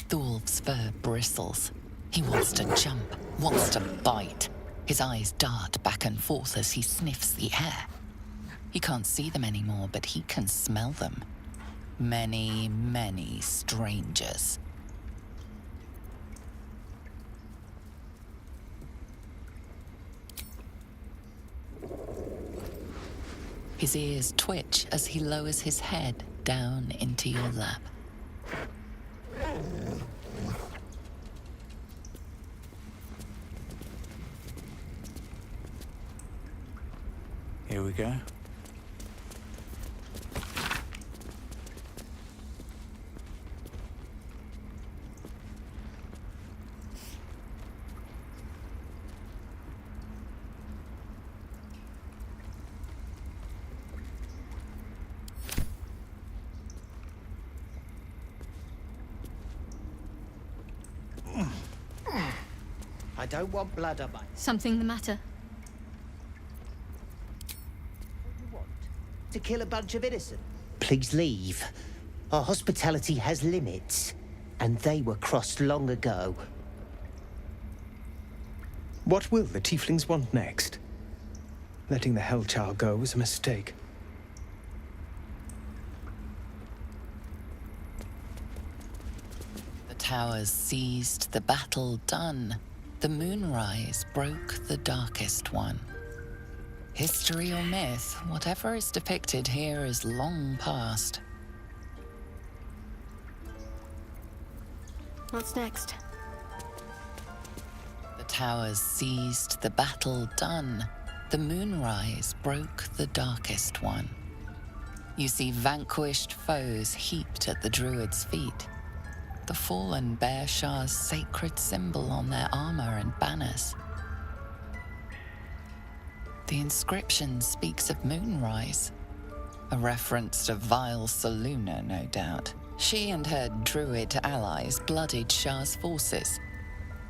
Thulf's fur bristles. He wants to jump, wants to bite. His eyes dart back and forth as he sniffs the air. He can't see them anymore, but he can smell them. Many, many strangers. His ears twitch as he lowers his head down into your lap. Here we go. I don't want blood on my... Something the matter? To kill a bunch of innocent? Please leave. Our hospitality has limits, and they were crossed long ago. What will the tieflings want next? Letting the Hellchild go was a mistake. The towers seized, the battle done. The moonrise broke the darkest one. History or myth, whatever is depicted here is long past. What's next? The towers seized, the battle done. The moonrise broke the darkest one. You see vanquished foes heaped at the druid's feet. The fallen bear Shah's sacred symbol on their armor and banners. The inscription speaks of moonrise, a reference to vile Saluna, no doubt. She and her druid allies bloodied Shah's forces,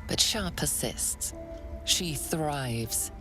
but Shah persists. She thrives.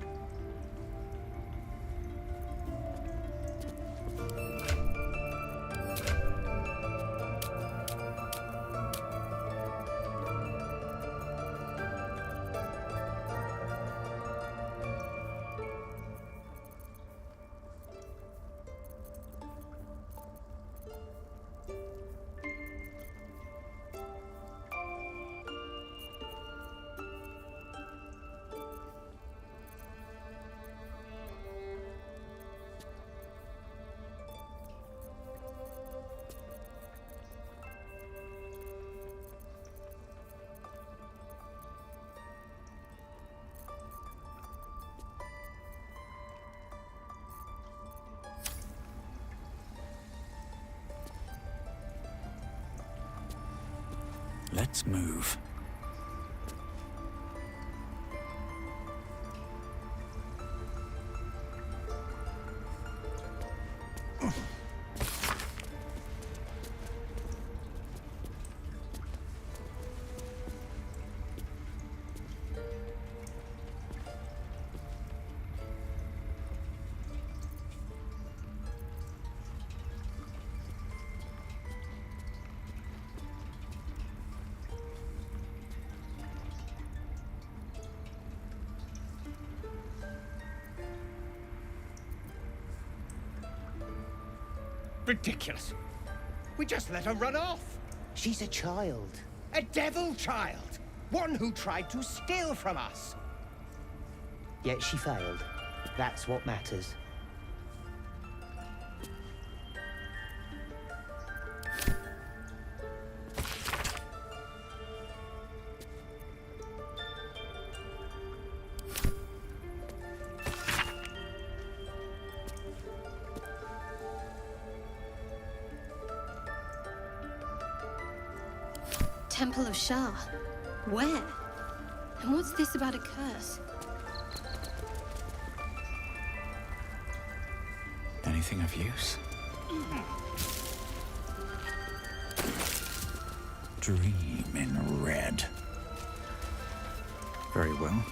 Let's move. Ridiculous. We just let her run off. She's a child. A devil child. One who tried to steal from us. Yet she failed. That's what matters. Temple of Shah. Where? And what's this about a curse? Anything of use? Dream in red. Very well.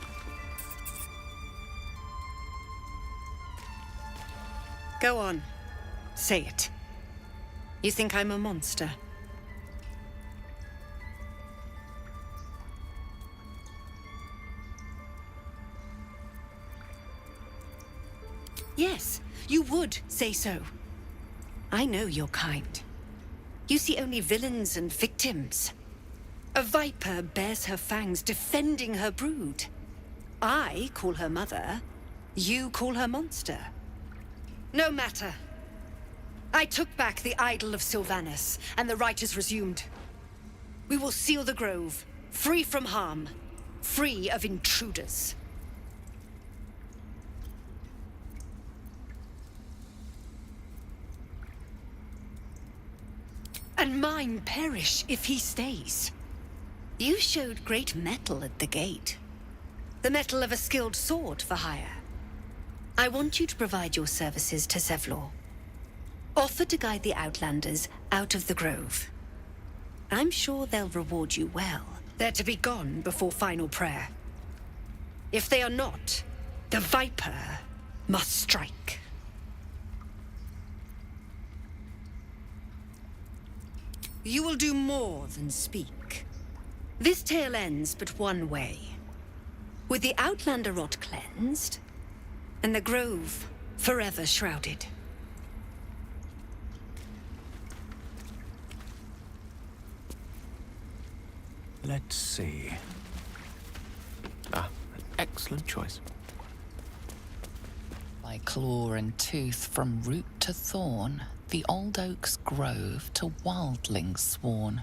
Go on. Say it. You think I'm a monster? Yes, you would say so. I know your kind. You see only villains and victims. A viper bears her fangs defending her brood. I call her mother. You call her monster. No matter. I took back the idol of Sylvanus, and the rite is resumed. We will seal the grove, free from harm, free of intruders. And mine perish if he stays. You showed great mettle at the gate. The mettle of a skilled sword for hire. I want you to provide your services to Zevlor. Offer to guide the Outlanders out of the grove. I'm sure they'll reward you well. They're to be gone before final prayer. If they are not, the Viper must strike. You will do more than speak. This tale ends but one way. With the Outlander rot cleansed, and the grove forever shrouded. Let's see. Ah, an excellent choice. By claw and tooth from root to thorn, the old oak's grove to wildlings sworn.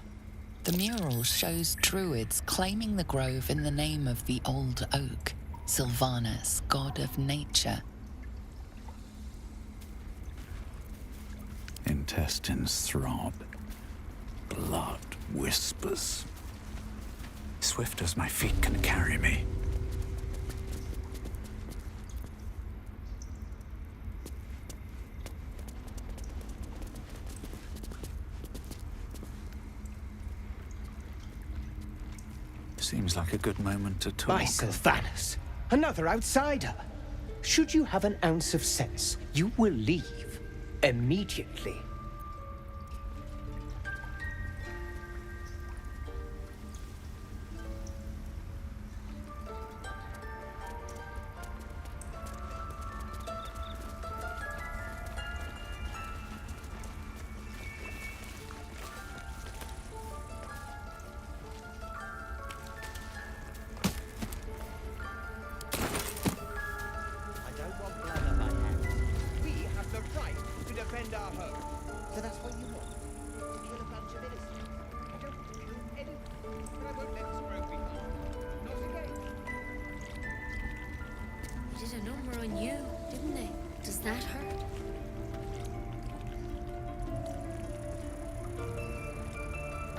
The mural shows druids claiming the grove in the name of the old oak, Sylvanus, god of nature. Intestines throb. Blood whispers. Swift as my feet can carry me. Seems like a good moment to talk. By Sylvanus, another outsider. Should you have an ounce of sense, you will leave immediately. They did a number on you, didn't they? Does that hurt?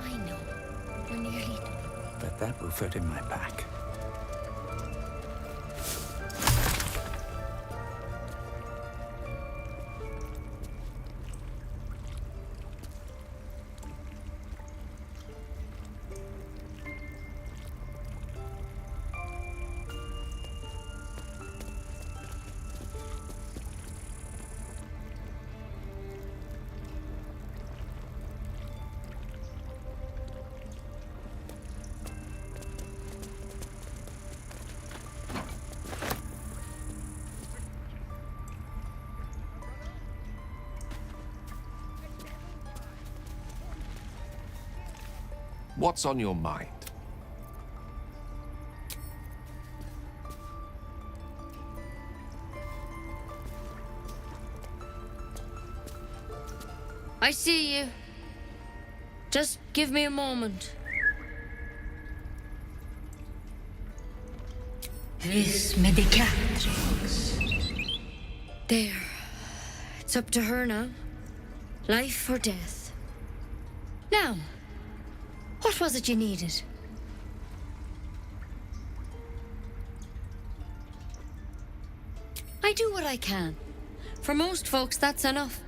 I know. You're nearly done. Bet that will fit in my pack. What's on your mind? I see you. Just give me a moment. Vis medicatrix. There. It's up to her now. Life or death. Now, what was it you needed? I do what I can. For most folks, that's enough.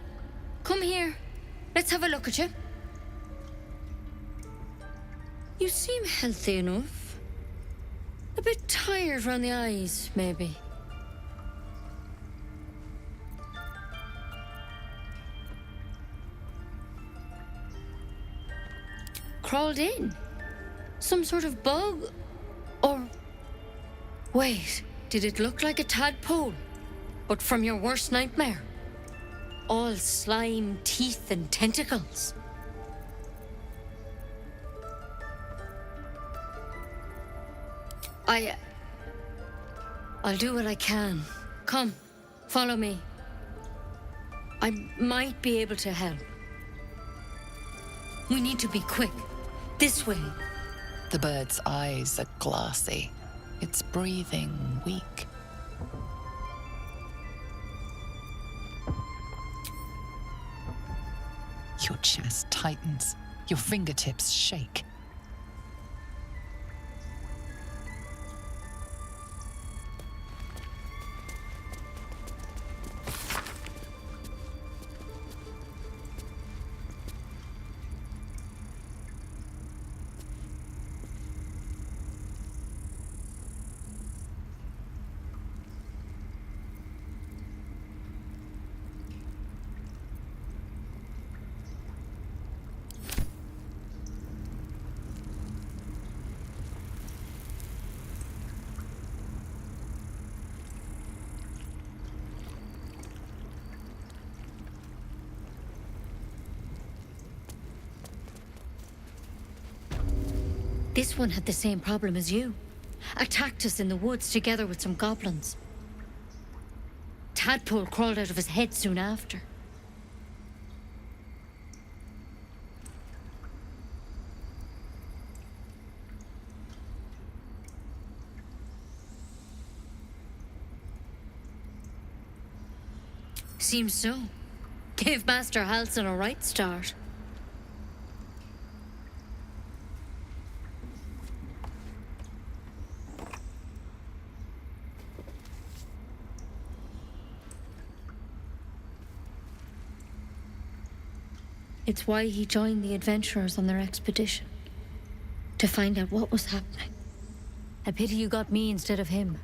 Come here. Let's have a look at you. You seem healthy enough. A bit tired round the eyes, maybe. Crawled in? Some sort of bug? Or... Wait, did it look like a tadpole? But from your worst nightmare? All slime, teeth, and tentacles. I'll do what I can. Come, follow me. I might be able to help. We need to be quick. This way. The bird's eyes are glassy, its breathing weak. Your chest tightens, your fingertips shake. This one had the same problem as you. Attacked us in the woods together with some goblins. Tadpole crawled out of his head soon after. Seems so. Gave Master Halsin a right start. It's why he joined the adventurers on their expedition. To find out what was happening. A pity you got me instead of him.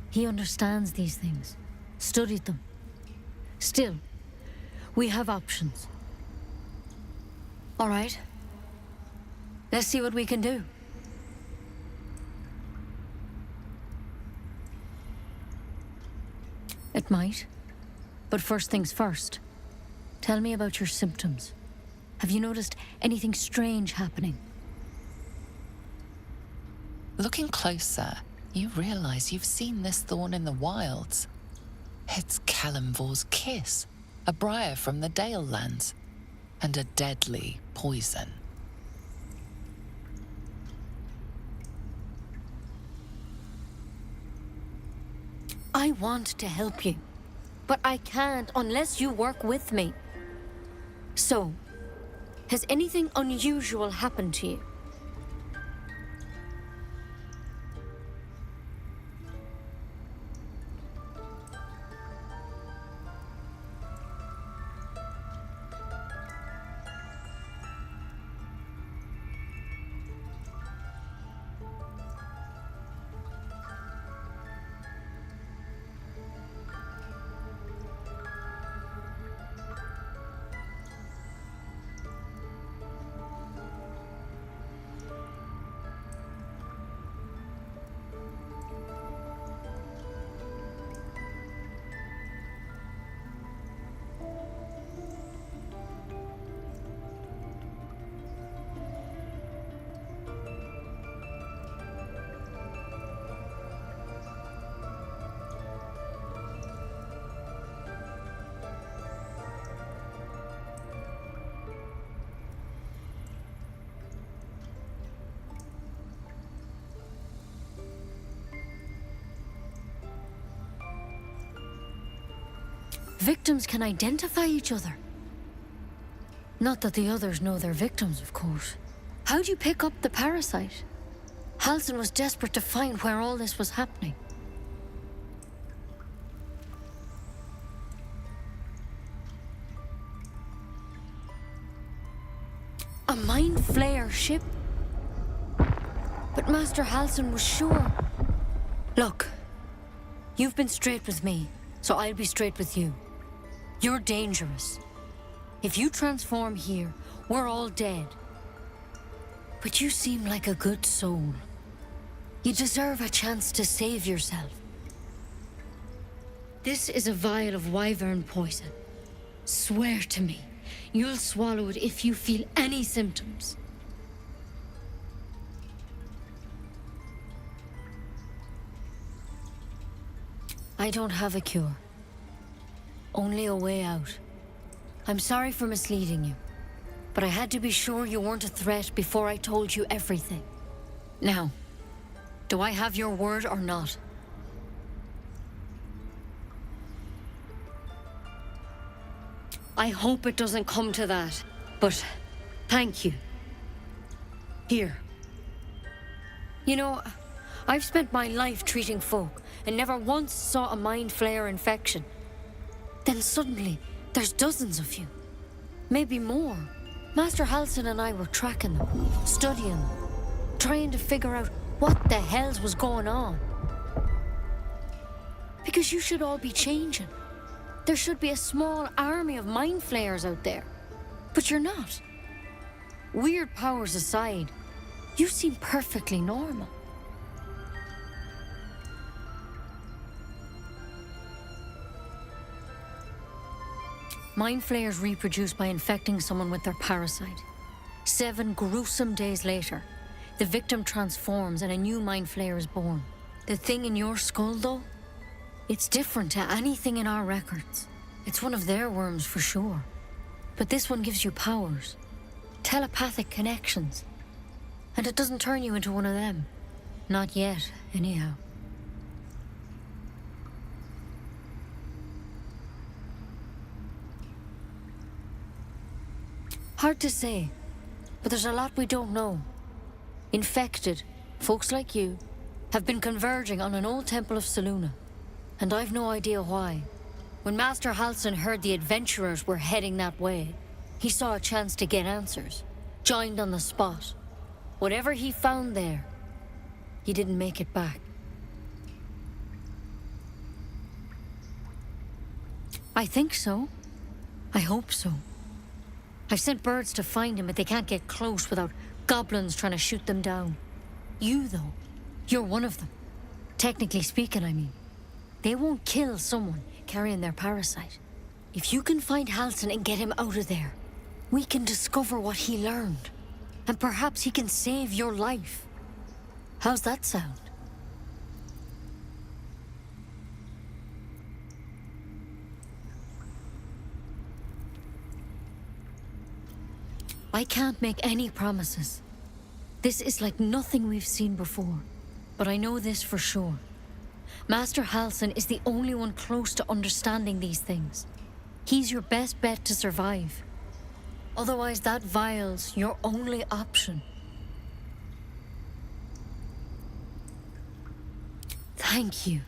He understands these things. Studied them. Still, we have options. All right. Let's see what we can do. It might. But first things first. Tell me about your symptoms. Have you noticed anything strange happening? Looking closer, you realize you've seen this thorn in the wilds. It's Kalimvor's kiss, a briar from the Dale lands, and a deadly poison. I want to help you, but I can't unless you work with me. So, has anything unusual happened to you? Victims can identify each other. Not that the others know they're victims, of course. How'd you pick up the parasite? Halsin was desperate to find where all this was happening. A mind flayer ship? But Master Halsin was sure. Look, you've been straight with me, so I'll be straight with you. You're dangerous. If you transform here, we're all dead. But you seem like a good soul. You deserve a chance to save yourself. This is a vial of wyvern poison. Swear to me, you'll swallow it if you feel any symptoms. I don't have a cure. Only a way out. I'm sorry for misleading you, but I had to be sure you weren't a threat before I told you everything. Now, do I have your word or not? I hope it doesn't come to that, but thank you. Here. You know, I've spent my life treating folk and never once saw a mind flayer infection. Then suddenly, there's dozens of you. Maybe more. Master Halsin and I were tracking them, studying them, trying to figure out what the hells was going on. Because you should all be changing. There should be a small army of mind flayers out there. But you're not. Weird powers aside, you seem perfectly normal. Mind flayers reproduce by infecting someone with their parasite. 7 gruesome days later, The victim transforms and a new mind flayer is born. The thing in your skull, though, it's different to anything in our records. It's one of their worms for sure. But this one gives you powers, telepathic connections. And it doesn't turn you into one of them. Not yet, anyhow. Hard to say, but there's a lot we don't know. Infected, folks like you, have been converging on an old temple of Selûne, and I've no idea why. When Master Halsin heard the adventurers were heading that way, he saw a chance to get answers, joined on the spot. Whatever he found there, he didn't make it back. I think so. I hope so. I've sent birds to find him, but they can't get close without goblins trying to shoot them down. You, though, you're one of them. Technically speaking, I mean. They won't kill someone carrying their parasite. If you can find Halsin and get him out of there, we can discover what he learned. And perhaps he can save your life. How's that sound? I can't make any promises. This is like nothing we've seen before. But I know this for sure. Master Halsin is the only one close to understanding these things. He's your best bet to survive. Otherwise, that vial's your only option. Thank you.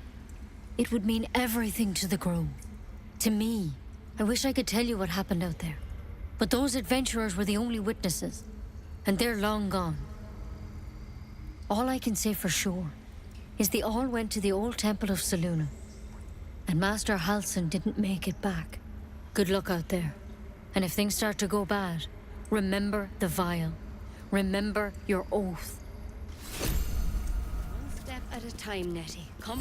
It would mean everything to the Grove. To me. I wish I could tell you what happened out there. But those adventurers were the only witnesses, and they're long gone. All I can say for sure is they all went to the old temple of Selûne, and Master Halsin didn't make it back. Good luck out there. And if things start to go bad, remember the vial. Remember your oath. One step at a time, Nettie. Come.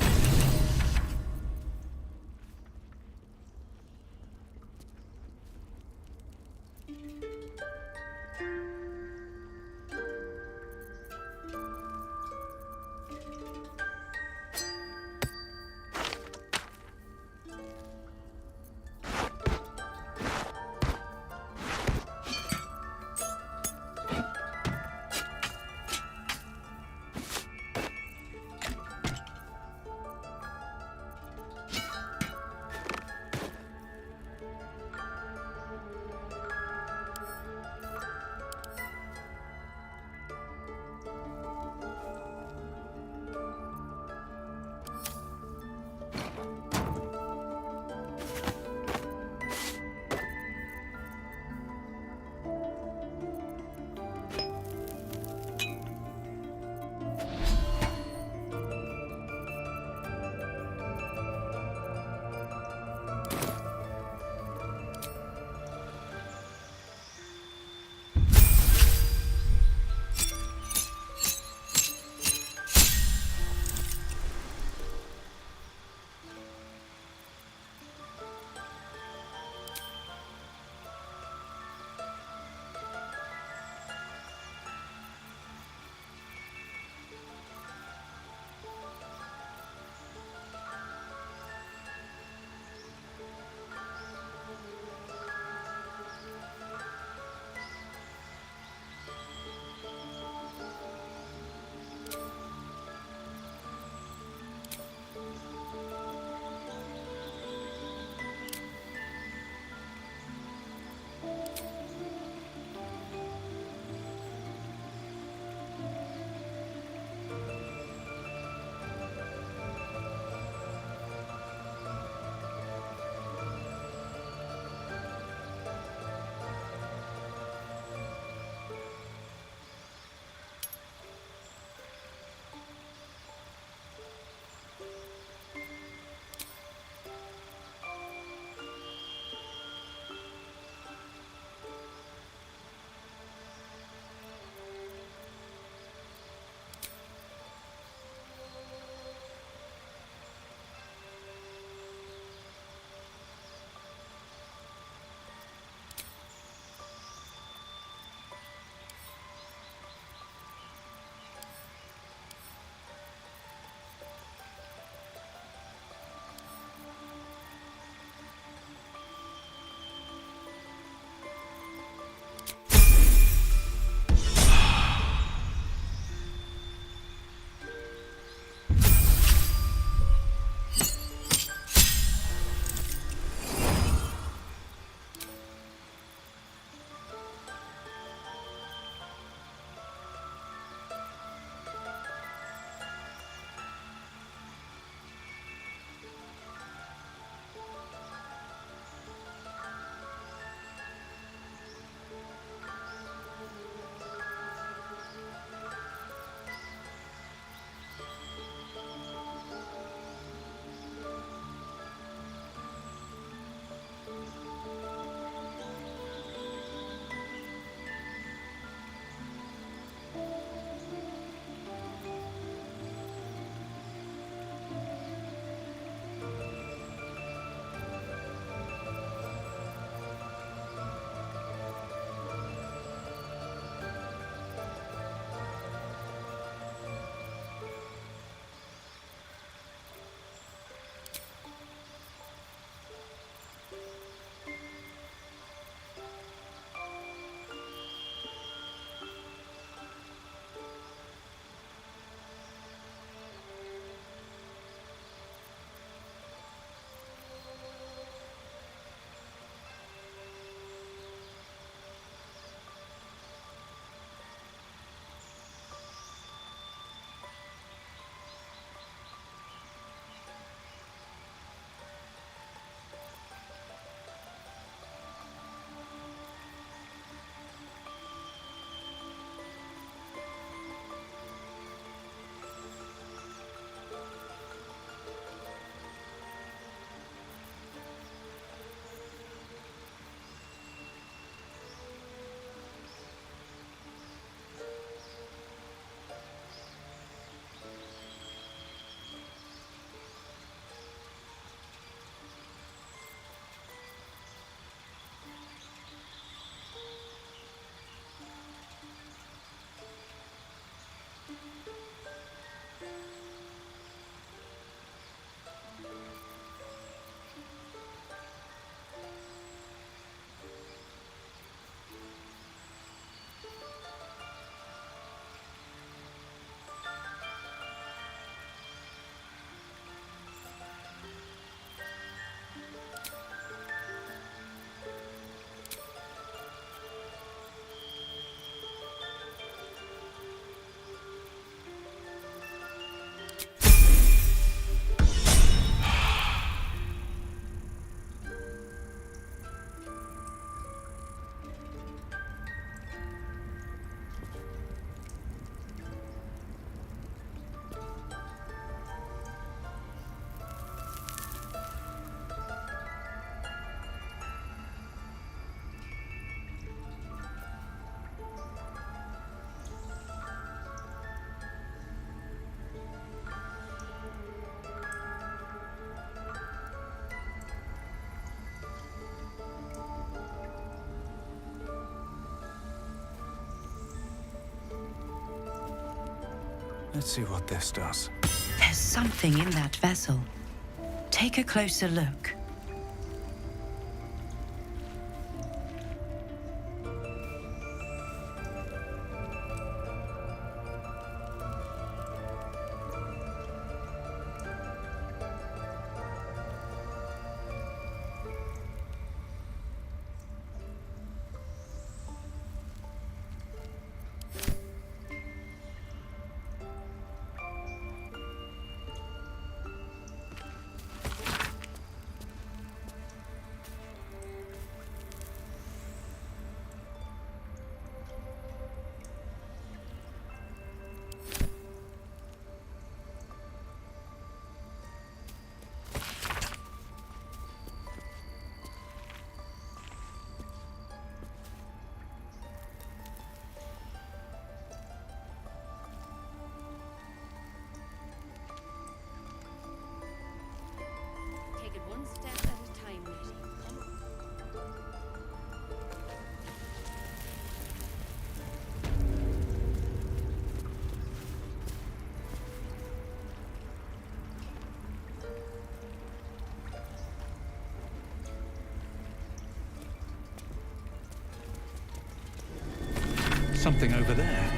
Let's see what this does. There's something in that vessel. Take a closer look. Take it one step at a time, Nettie. Come on. Something over there.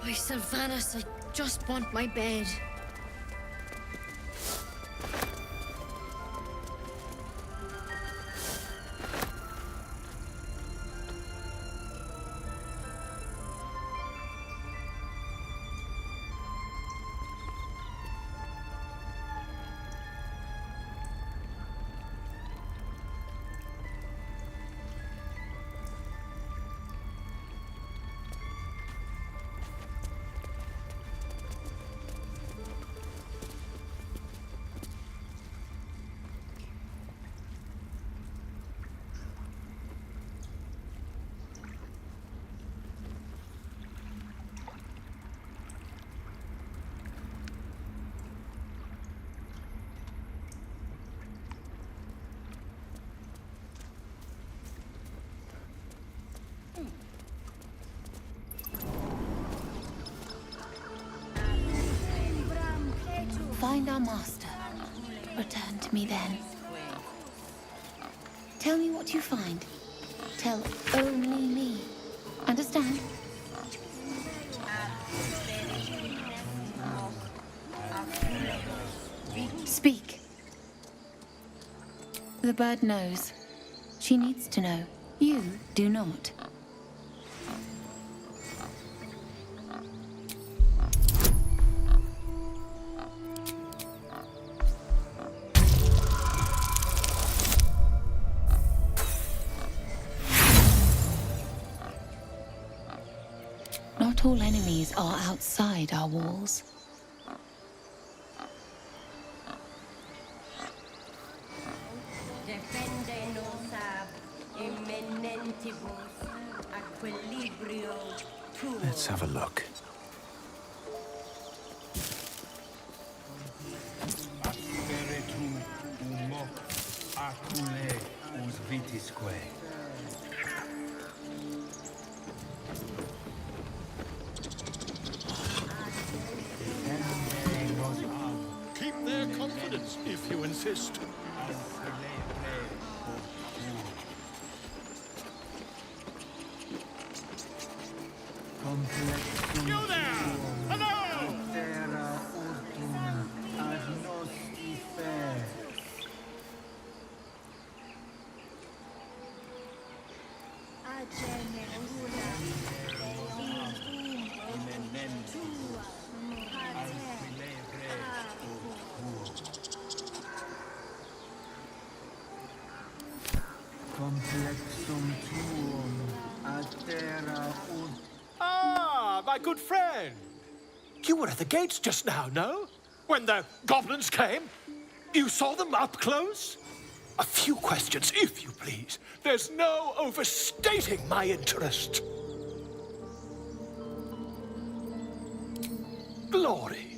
By Sylvanas, I just want my bed. Find our master. Return to me then. Tell me what you find. Tell only me. Understand? Speak. The bird knows. She needs to know. You do not. Not all enemies are outside our walls. Let's have a look. Keep their confidence if you insist. You there! Hello! Ah, my good friend. You were at the gates just now, no? When the goblins came? You saw them up close? A few questions, if you please. There's no overstating my interest. Glory.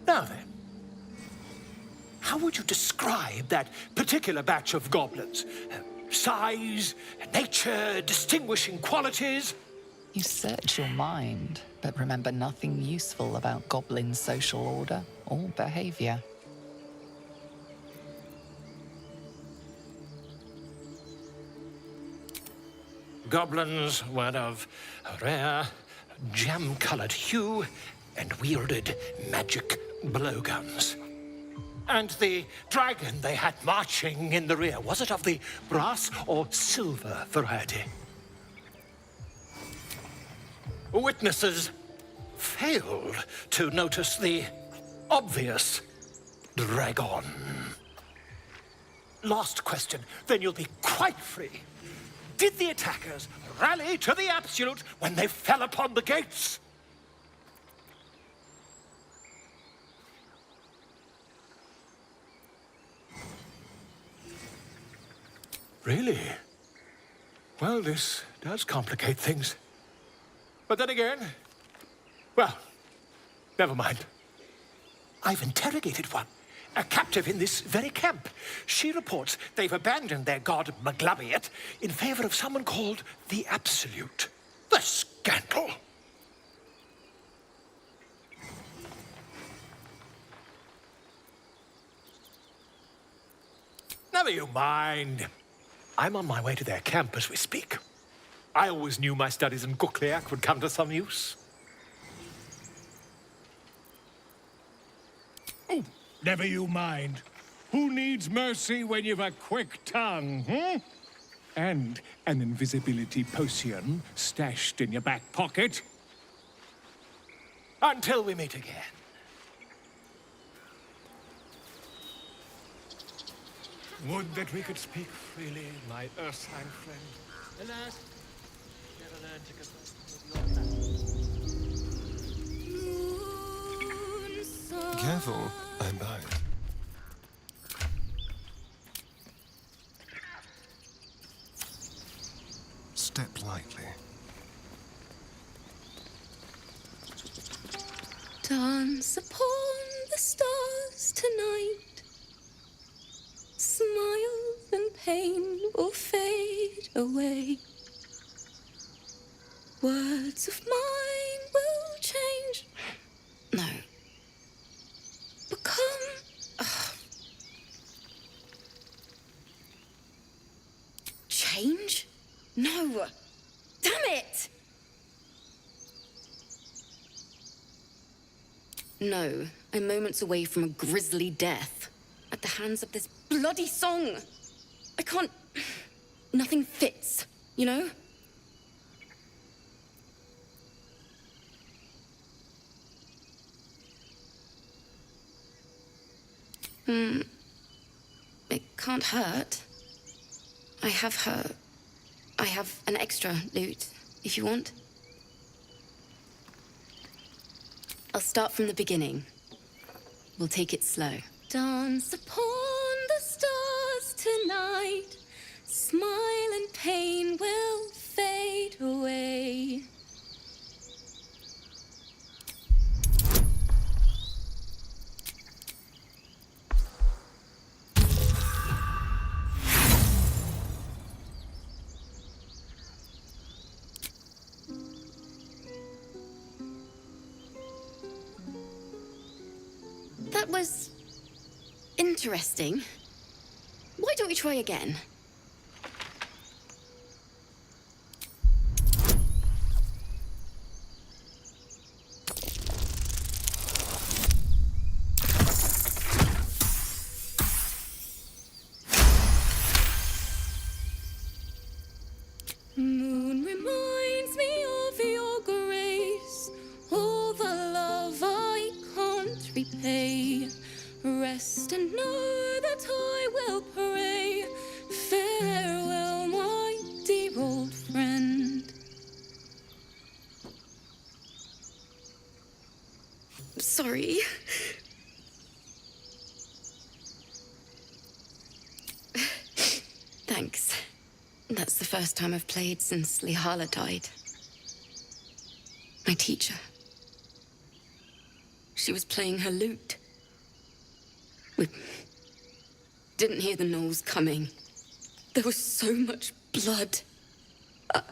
Now then, how would you describe that particular batch of goblins? Size, nature, distinguishing qualities? You search your mind, but remember nothing useful about goblin social order or behavior. Goblins were of a rare, jam-colored hue and wielded magic blowguns. And the dragon they had marching in the rear, was it of the brass or silver variety? Witnesses failed to notice the obvious dragon. Last question, then you'll be quite free. Did the attackers rally to the absolute when they fell upon the gates? Really? Well, this does complicate things. But then again, well, never mind. I've interrogated one, a captive in this very camp. She reports they've abandoned their god Maglabiet in favor of someone called the Absolute. The scandal! Never you mind. I'm on my way to their camp as we speak. I always knew my studies in Gukliak would come to some use. Oh, never you mind. Who needs mercy when you've a quick tongue, hmm? And an invisibility potion stashed in your back pocket? Until we meet again. Would that we could speak freely, my Ursine friend. Alas, never learned to Careful, I bite. Step lightly. Dance upon the stars tonight. Smile and pain will fade away. Words of mine will change. No. Become. Change? No. Damn it! No, I'm moments away from a grisly death. At the hands of this bloody song. I can't... Nothing fits, you know? It can't hurt. I have an extra loot, if you want. I'll start from the beginning. We'll take it slow. Dance upon the stars tonight. Smile and pain will fade away. That was interesting. Why don't we try again? Moon reminds me of your grace, all the love I can't repay. Rest and know that I will pray. Fair sorry. Thanks. That's the first time I've played since Lihala died. My teacher. She was playing her lute. We didn't hear the gnolls coming. There was so much blood. I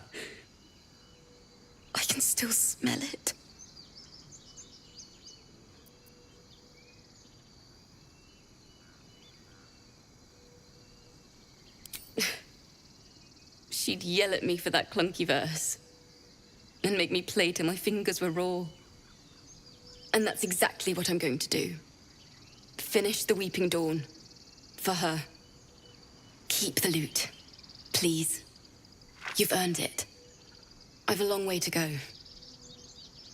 can still smell it. She'd yell at me for that clunky verse and make me play till my fingers were raw. And that's exactly what I'm going to do. Finish the Weeping Dawn. For her. Keep the lute. Please. You've earned it. I've a long way to go.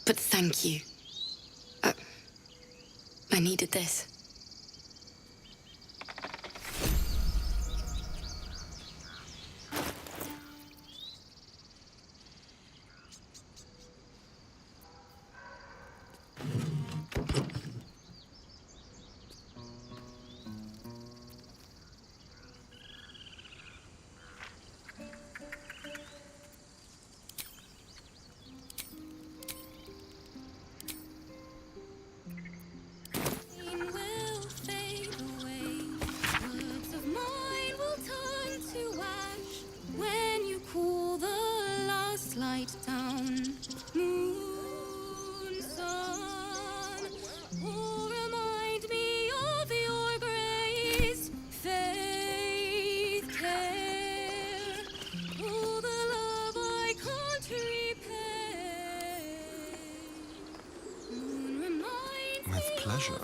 But thank you. I needed this. Pleasure.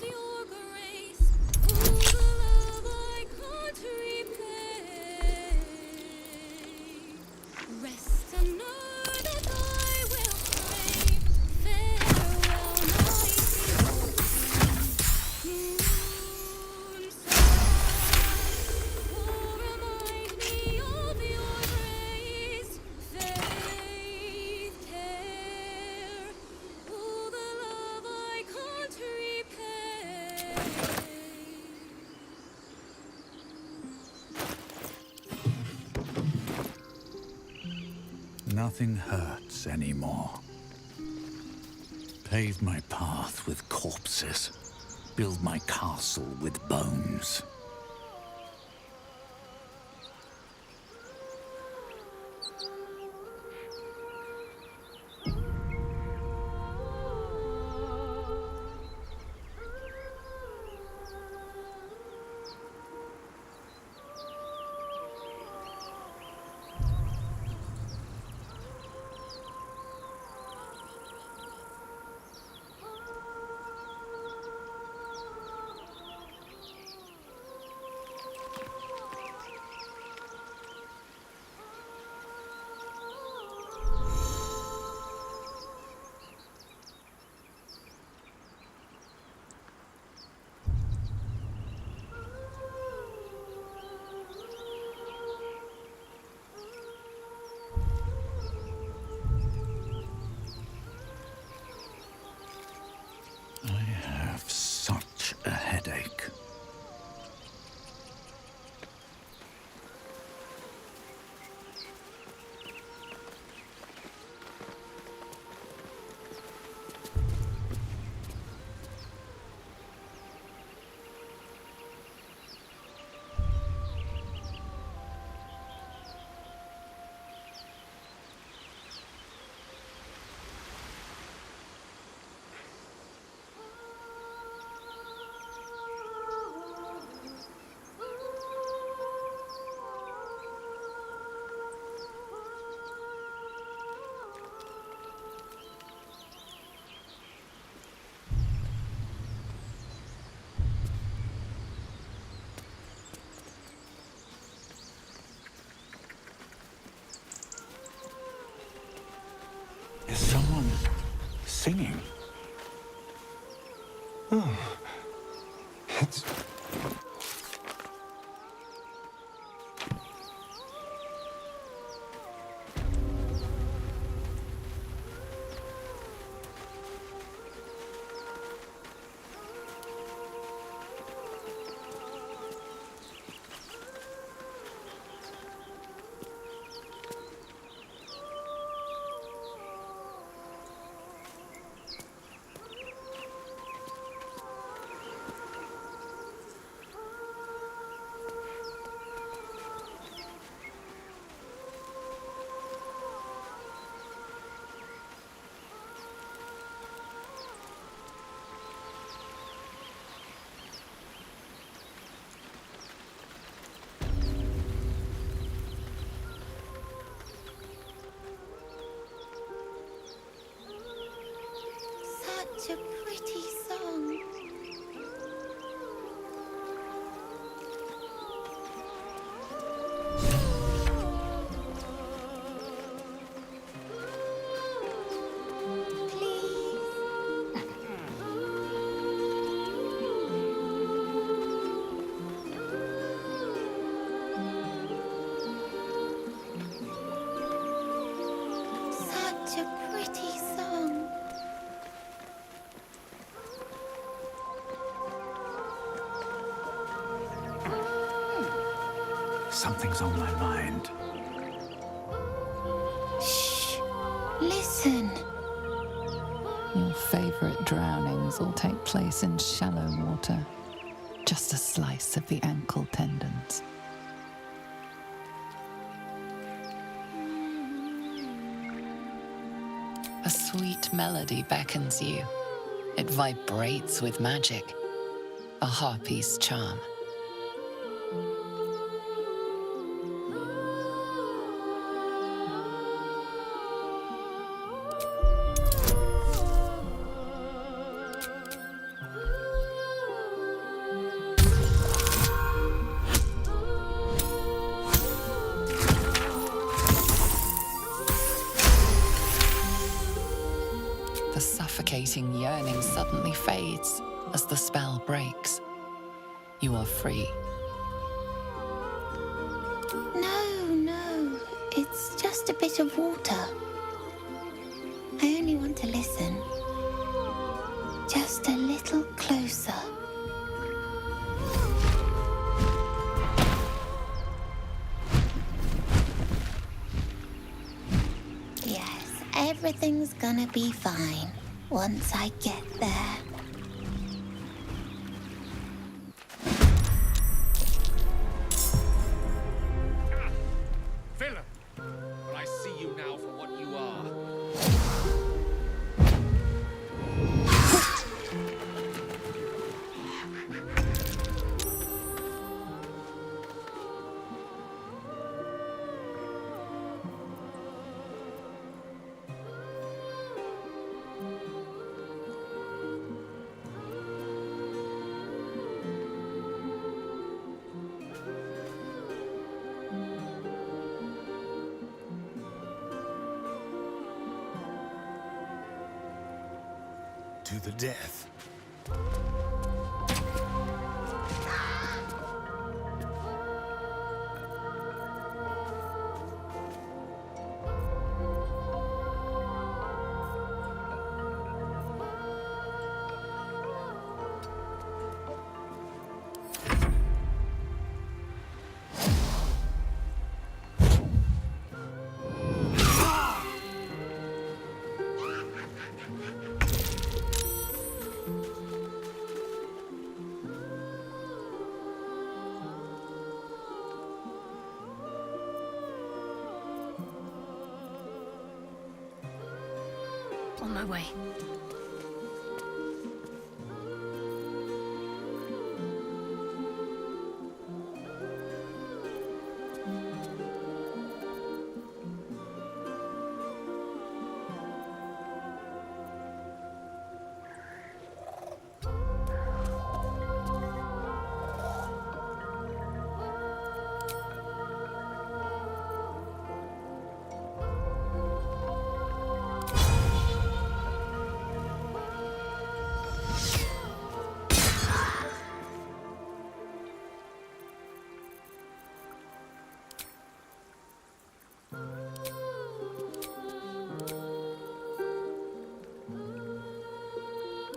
Nothing hurts anymore. Pave my path with corpses. Build my castle with bones. Is someone singing? Oh, it's... Such a pretty song. Such a pretty song. Something's on my mind. Shh. Listen. Your favorite drownings all take place in shallow water. Just a slice of the ankle tendons. A sweet melody beckons you. It vibrates with magic. A harpy's charm. The suffocating yearning suddenly fades as the spell breaks. You are free. No. It's just a bit of water. I only want to listen. Just a little closer. Yes, everything's gonna be fine once I get there. Villain! Will I see you now for what you are? To the death. On my way.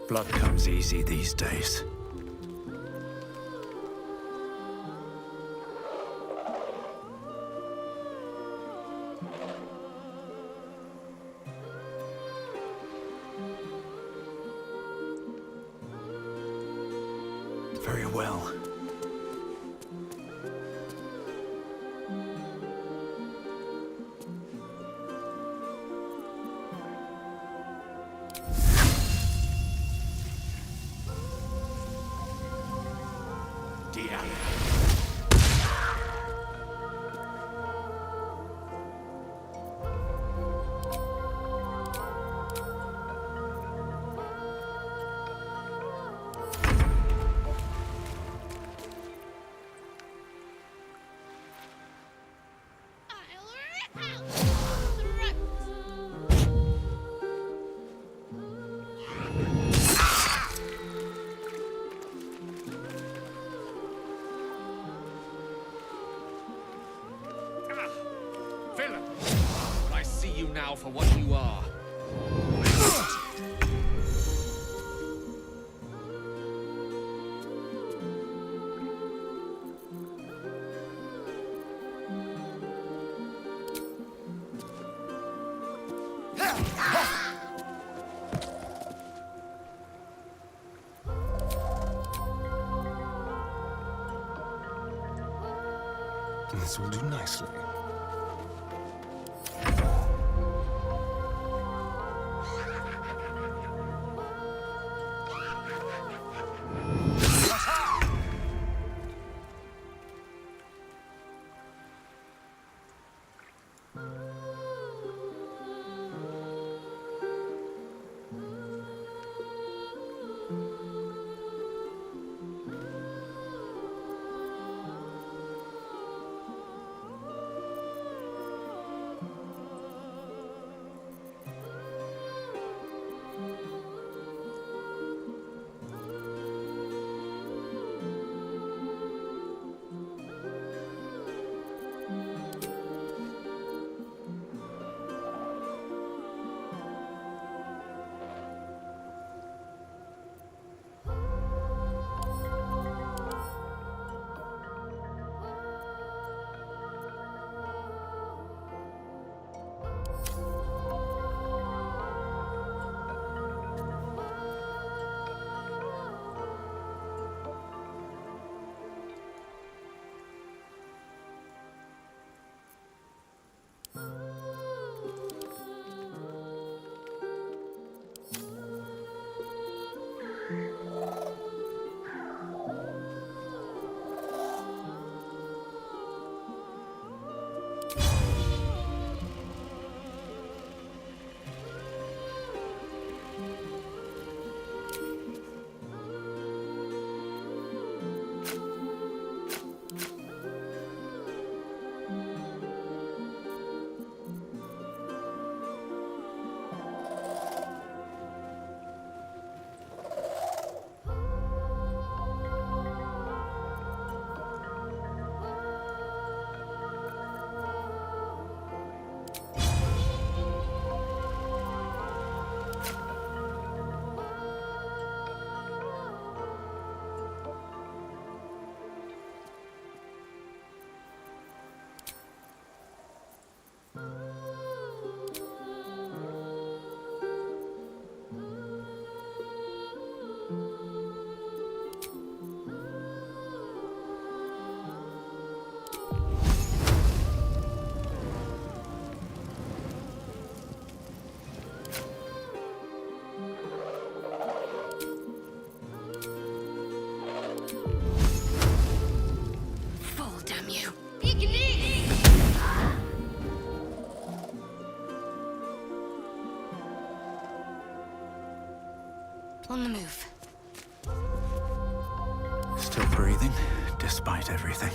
Blood comes easy these days. Very well. now for what you are. This will do nicely. On the move. Still breathing, despite everything.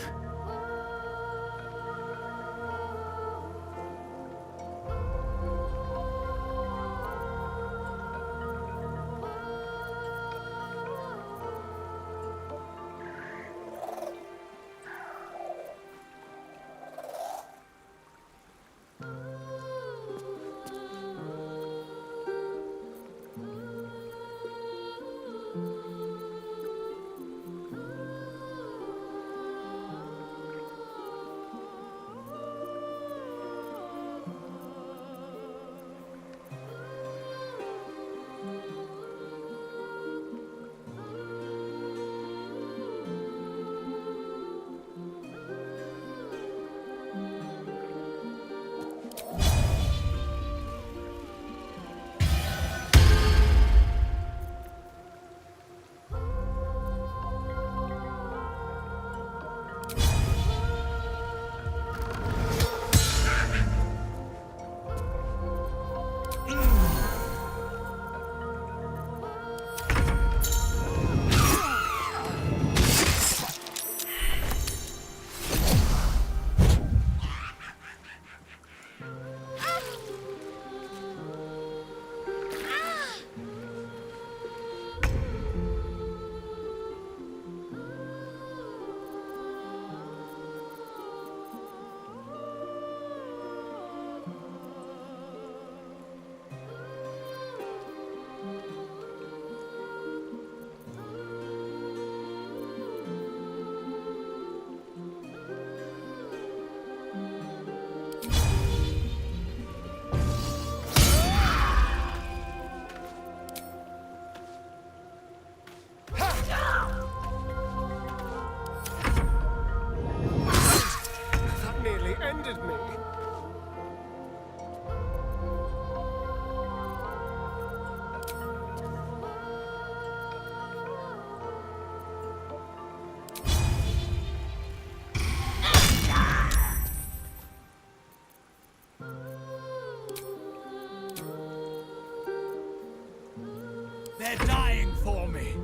They're dying for me.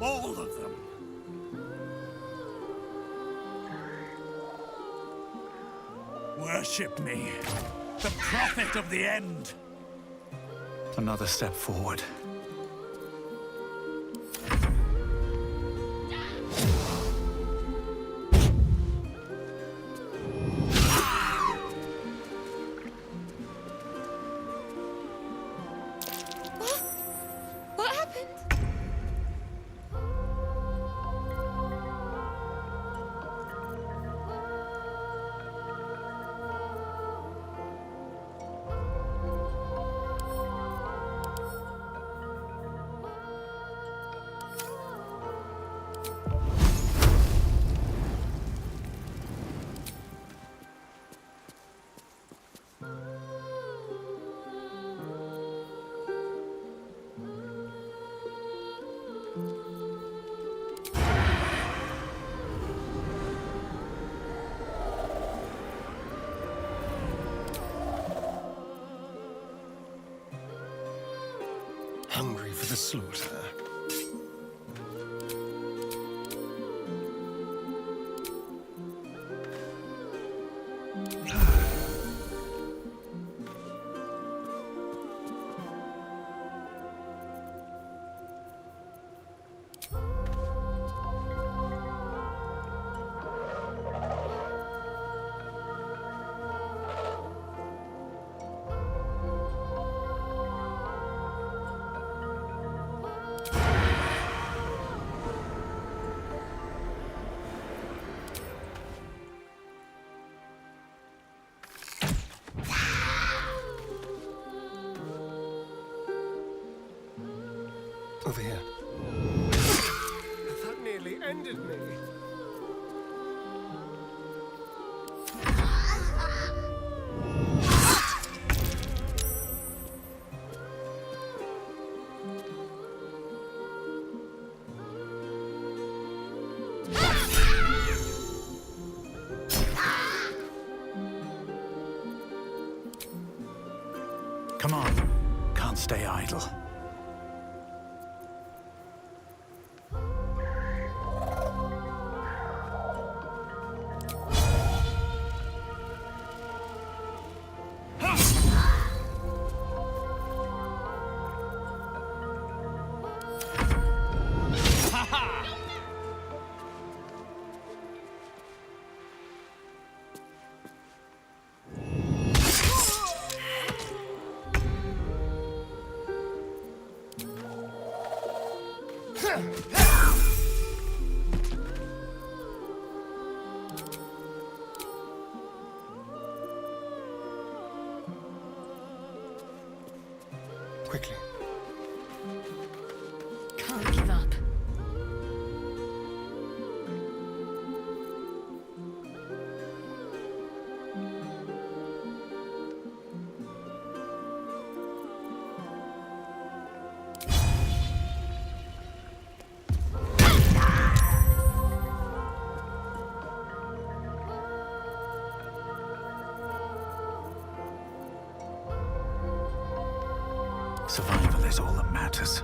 All of them. Worship me. The prophet of the end. Another step forward. What happened? Hungry for the slaughter. Over here. That nearly ended me. Come on. Can't stay idle. Quickly. Can't give up. Survival is all that matters.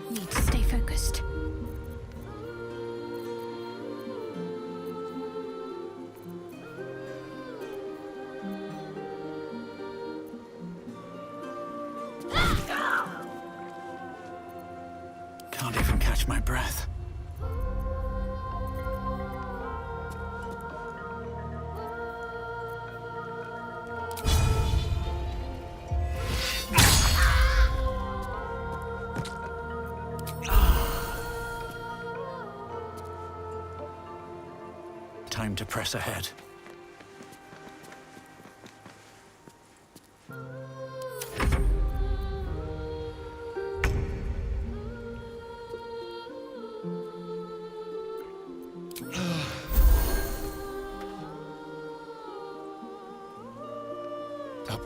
Need to stay focused. Can't even catch my breath. Time to press ahead.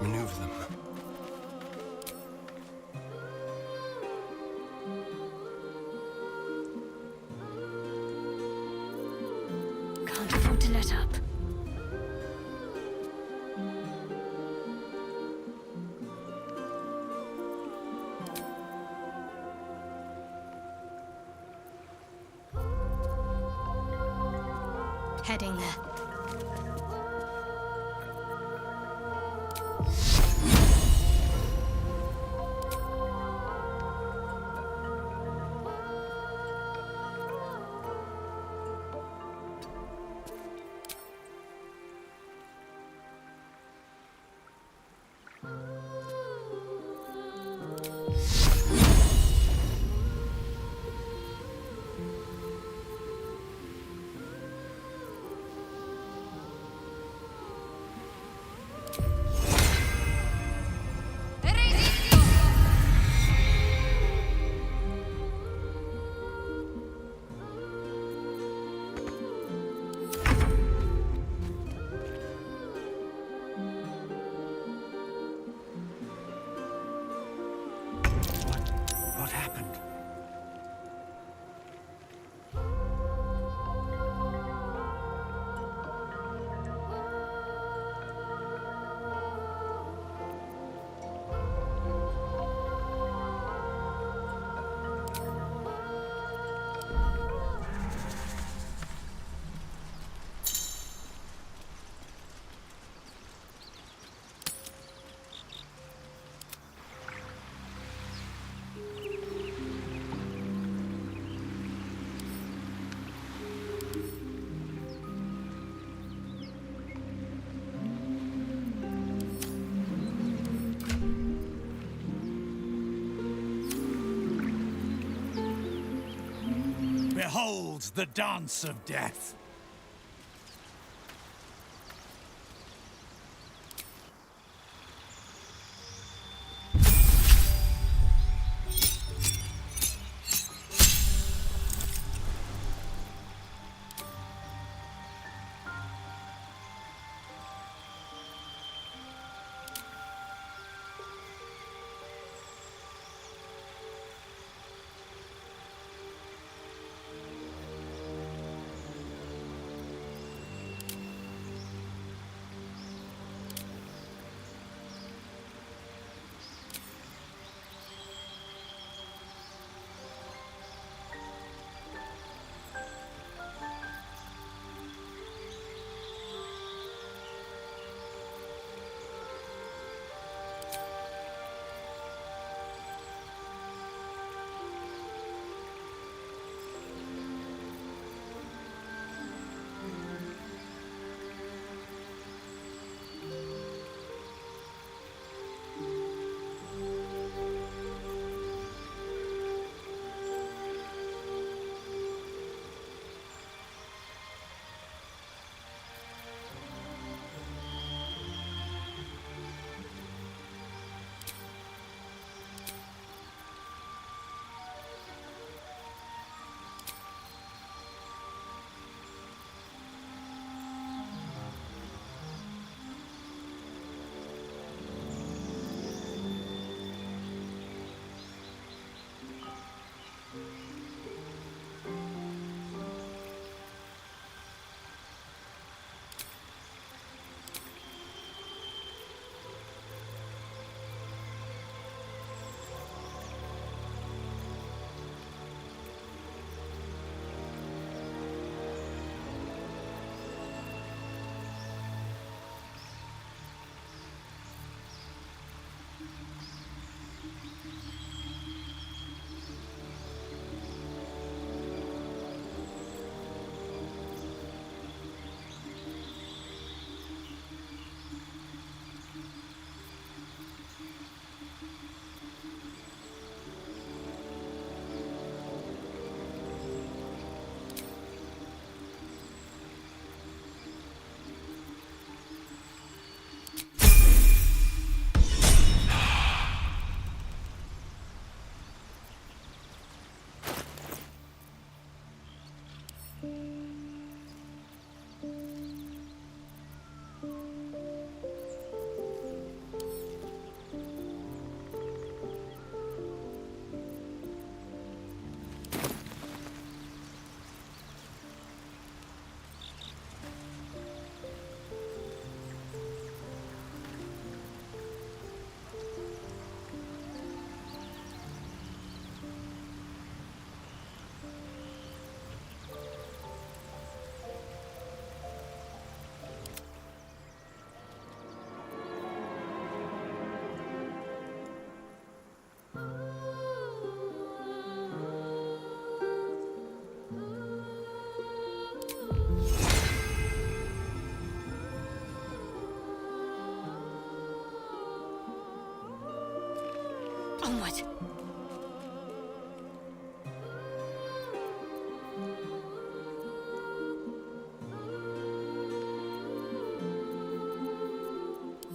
outmaneuver them. Can't afford to let up. Heading there. What happened? Behold the dance of death.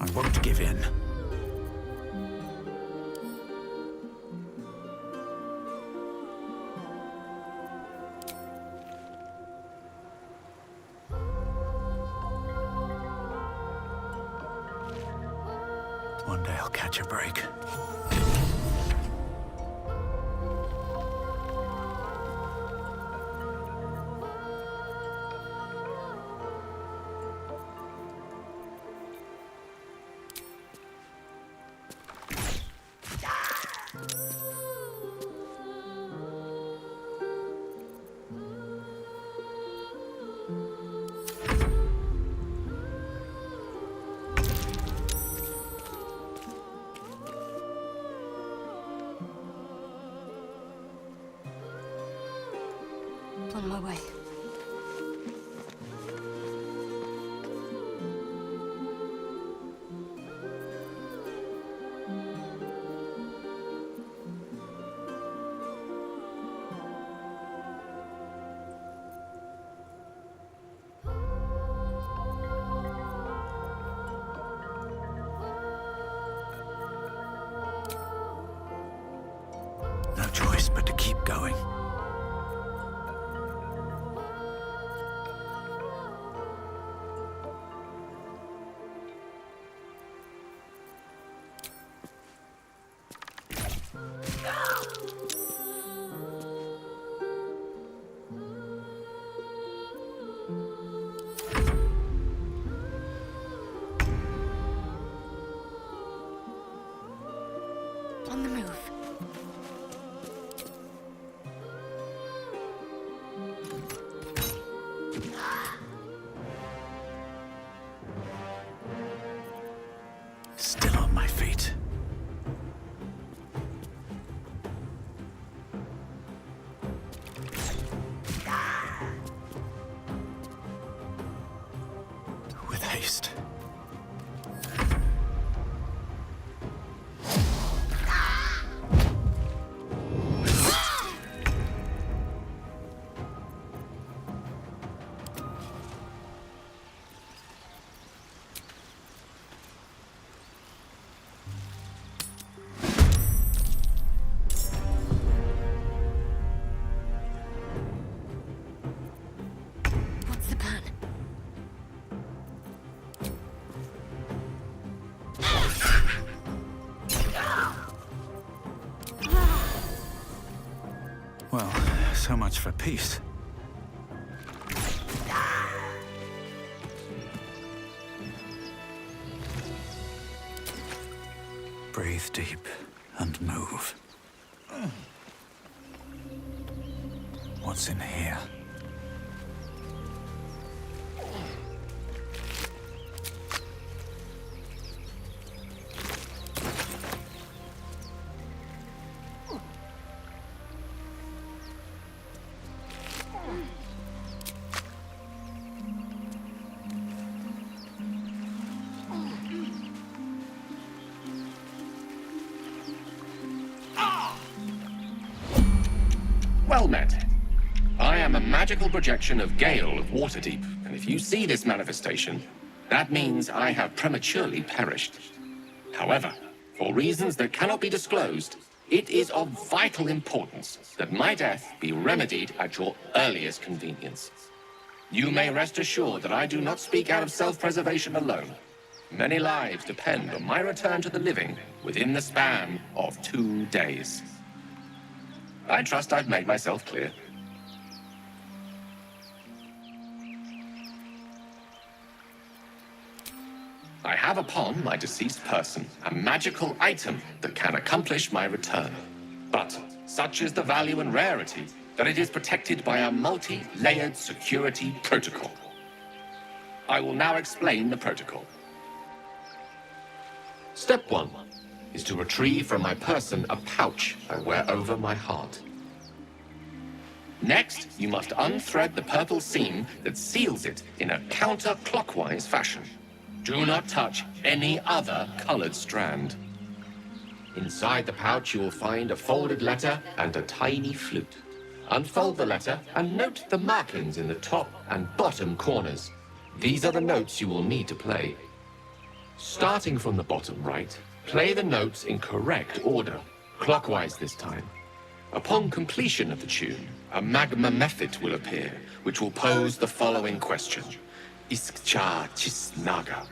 I won't give in. One day I'll catch a break. On my way. No choice but to keep going. On the move. Still on my feet. With haste. What's the plan? Well, so much for peace. Breathe deep and move. What's in here? Well met. I am a magical projection of Gale of Waterdeep, and if you see this manifestation, that means I have prematurely perished. However, for reasons that cannot be disclosed, it is of vital importance that my death be remedied at your earliest convenience. You may rest assured that I do not speak out of self-preservation alone. Many lives depend on my return to the living within the span of 2 days. I trust I've made myself clear. I have upon my deceased person a magical item that can accomplish my return. But such is the value and rarity that it is protected by a multi-layered security protocol. I will now explain the protocol. Step 1 is to retrieve from my person a pouch I wear over my heart. Next, you must unthread the purple seam that seals it in a counterclockwise fashion. Do not touch any other colored strand. Inside the pouch, you will find a folded letter and a tiny flute. Unfold the letter and note the markings in the top and bottom corners. These are the notes you will need to play. Starting from the bottom right, play the notes in correct order, clockwise this time. Upon completion of the tune, a magma method will appear, which will pose the following question. Iskcha Chisnaga.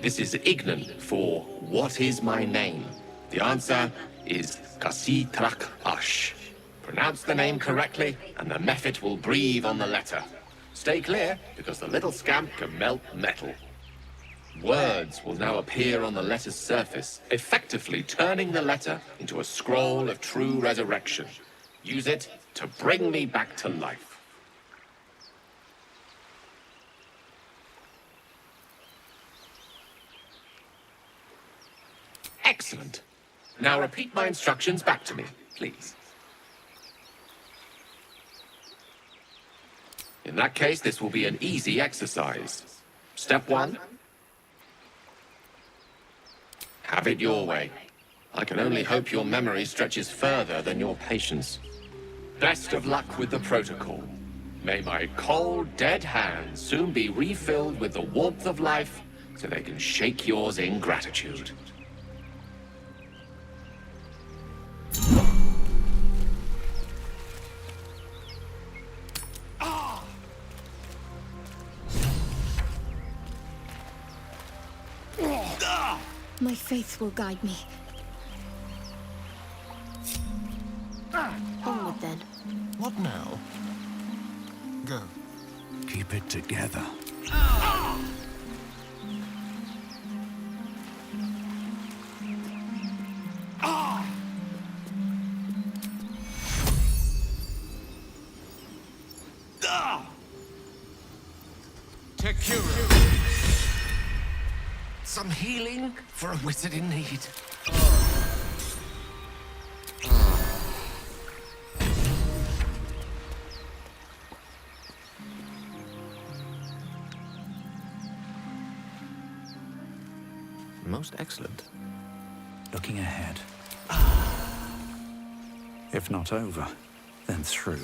This is Ignan for what is my name? The answer is Kasitrak Ash. Pronounce the name correctly, and the method will breathe on the letter. Stay clear, because the little scamp can melt metal. Words will now appear on the letter's surface, effectively turning the letter into a scroll of true resurrection. Use it to bring me back to life. Excellent. Now repeat my instructions back to me, please. In that case, this will be an easy exercise. Step 1. Have it your way. I can only hope your memory stretches further than your patience. Best of luck with the protocol. May my cold, dead hands soon be refilled with the warmth of life so they can shake yours in gratitude. My faith will guide me. Onward then. What now? Go. Keep it together. Some healing for a wizard in need. Most excellent. Looking ahead. If not over, then through.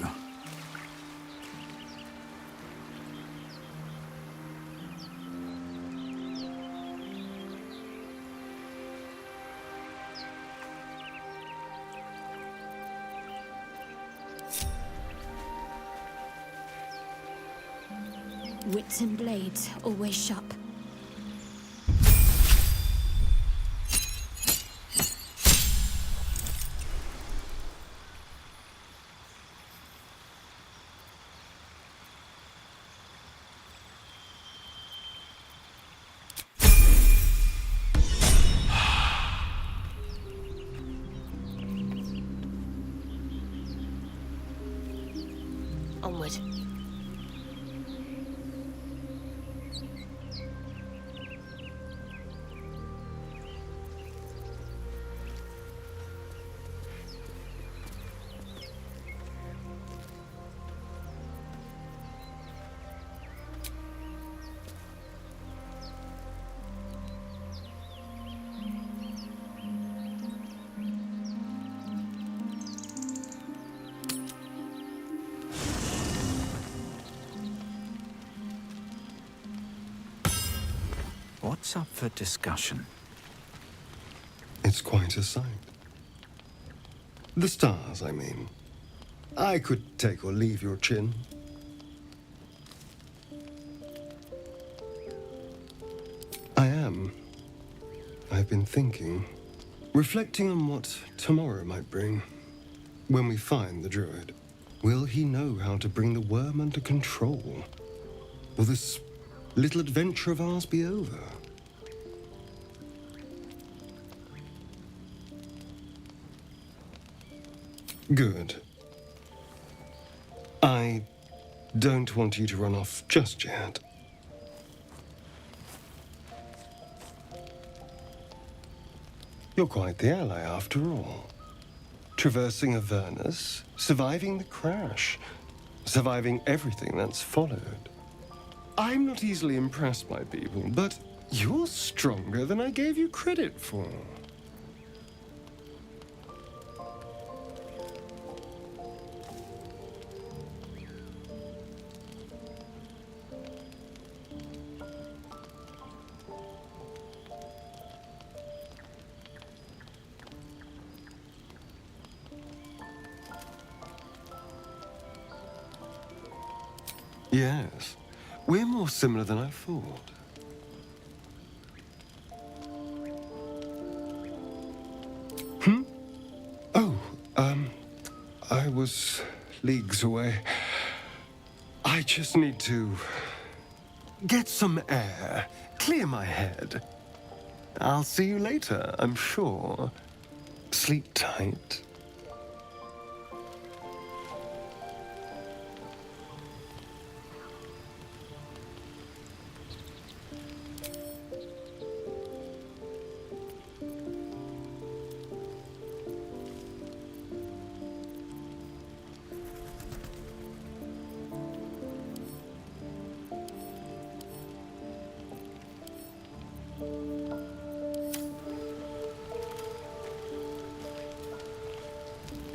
Wits and blades, always sharp. Onward. What's up for discussion? It's quite a sight. The stars, I mean. I could take or leave your chin. I am. I've been thinking, reflecting on what tomorrow might bring. When we find the druid, will he know how to bring the worm under control? Will this little adventure of ours be over? Good. I don't want you to run off just yet. You're quite the ally after all. Traversing Avernus, surviving the crash, surviving everything that's followed. I'm not easily impressed by people, but you're stronger than I gave you credit for. Yes. We're more similar than I thought. Oh, I was leagues away. I just need to get some air, clear my head. I'll see you later, I'm sure. Sleep tight.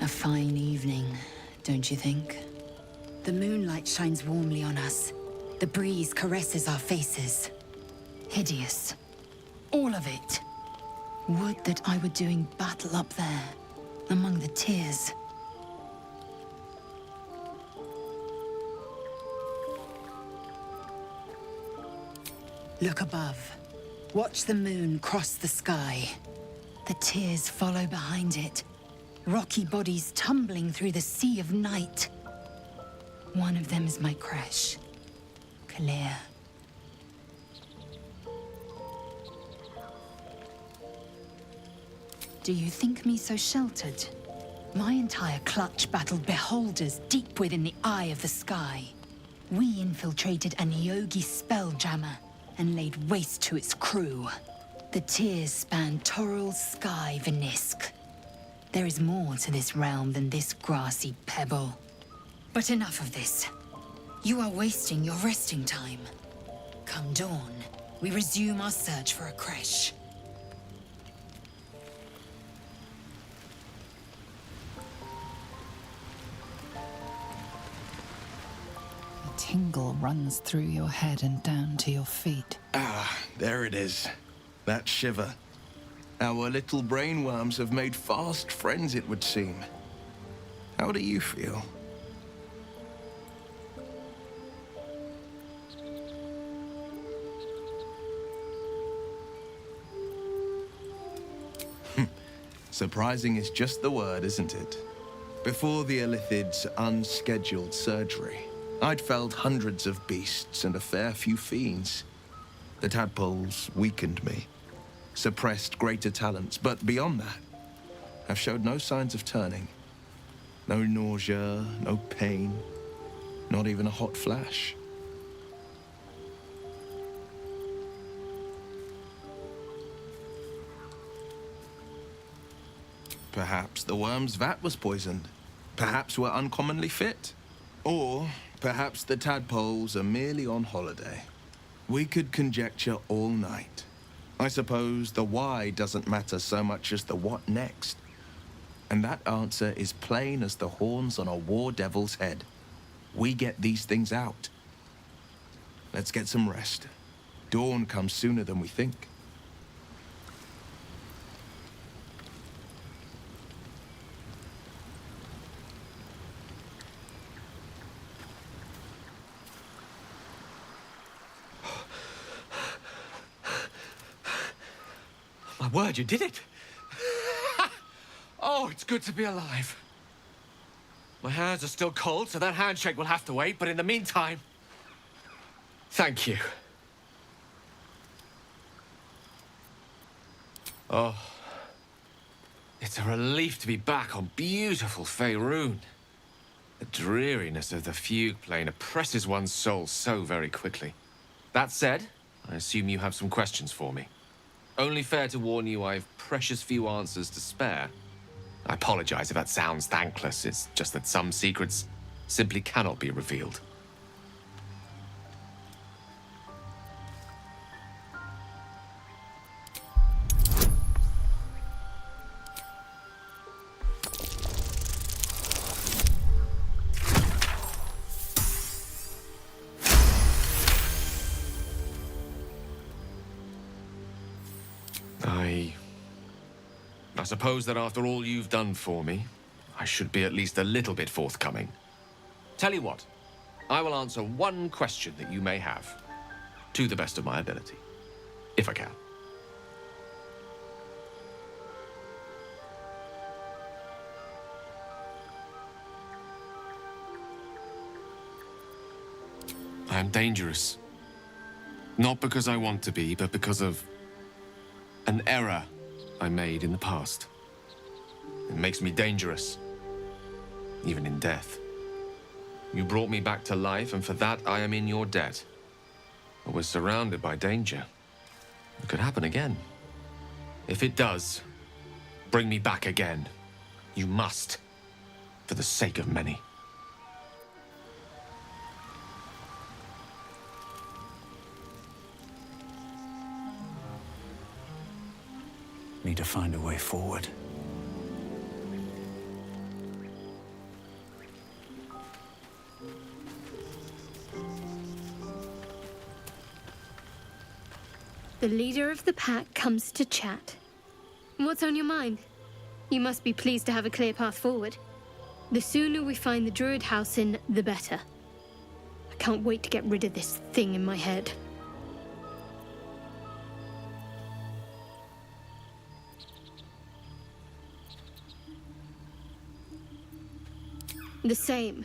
A fine evening, don't you think? The moonlight shines warmly on us. The breeze caresses our faces. Hideous. All of it. Would that I were doing battle up there, among the tears. Look above. Watch the moon cross the sky. The tears follow behind it. Rocky bodies tumbling through the sea of night. One of them is my crash. Clear. Do you think me so sheltered? My entire clutch battled beholders deep within the eye of the sky. We infiltrated an Yogi spelljammer and laid waste to its crew. The tears span Toral's sky, Vinisk. There is more to this realm than this grassy pebble. But enough of this. You are wasting your resting time. Come dawn, we resume our search for a creche. A tingle runs through your head and down to your feet. Ah, there it is. That shiver. Our little brainworms have made fast friends, it would seem. How do you feel? Surprising is just the word, isn't it? Before the Illithid's unscheduled surgery, I'd felled hundreds of beasts and a fair few fiends. The tadpoles weakened me, suppressed greater talents, but beyond that, I've showed no signs of turning. No nausea, no pain, not even a hot flash. Perhaps the worm's vat was poisoned. Perhaps we're uncommonly fit. Or perhaps the tadpoles are merely on holiday. We could conjecture all night. I suppose the why doesn't matter so much as the what next. And that answer is plain as the horns on a war devil's head. We get these things out. Let's get some rest. Dawn comes sooner than we think. My word, you did it! Oh, it's good to be alive. My hands are still cold, so that handshake will have to wait, but in the meantime, thank you. Oh, it's a relief to be back on beautiful Faerun. The dreariness of the fugue plane oppresses one's soul so very quickly. That said, I assume you have some questions for me. Only fair to warn you I've precious few answers to spare. I apologize if that sounds thankless. It's just that some secrets simply cannot be revealed. I suppose that after all you've done for me, I should be at least a little bit forthcoming. Tell you what, I will answer one question that you may have, to the best of my ability, if I can. I am dangerous. Not because I want to be, but because of an error I made in the past. It makes me dangerous, even in death. You brought me back to life, and for that I am in your debt. But we're surrounded by danger. It could happen again. If it does, bring me back again. You must, for the sake of many. Need to find a way forward. The leader of the pack comes to chat. What's on your mind? You must be pleased to have a clear path forward. The sooner we find the druid house in, the better. I can't wait to get rid of this thing in my head. The same.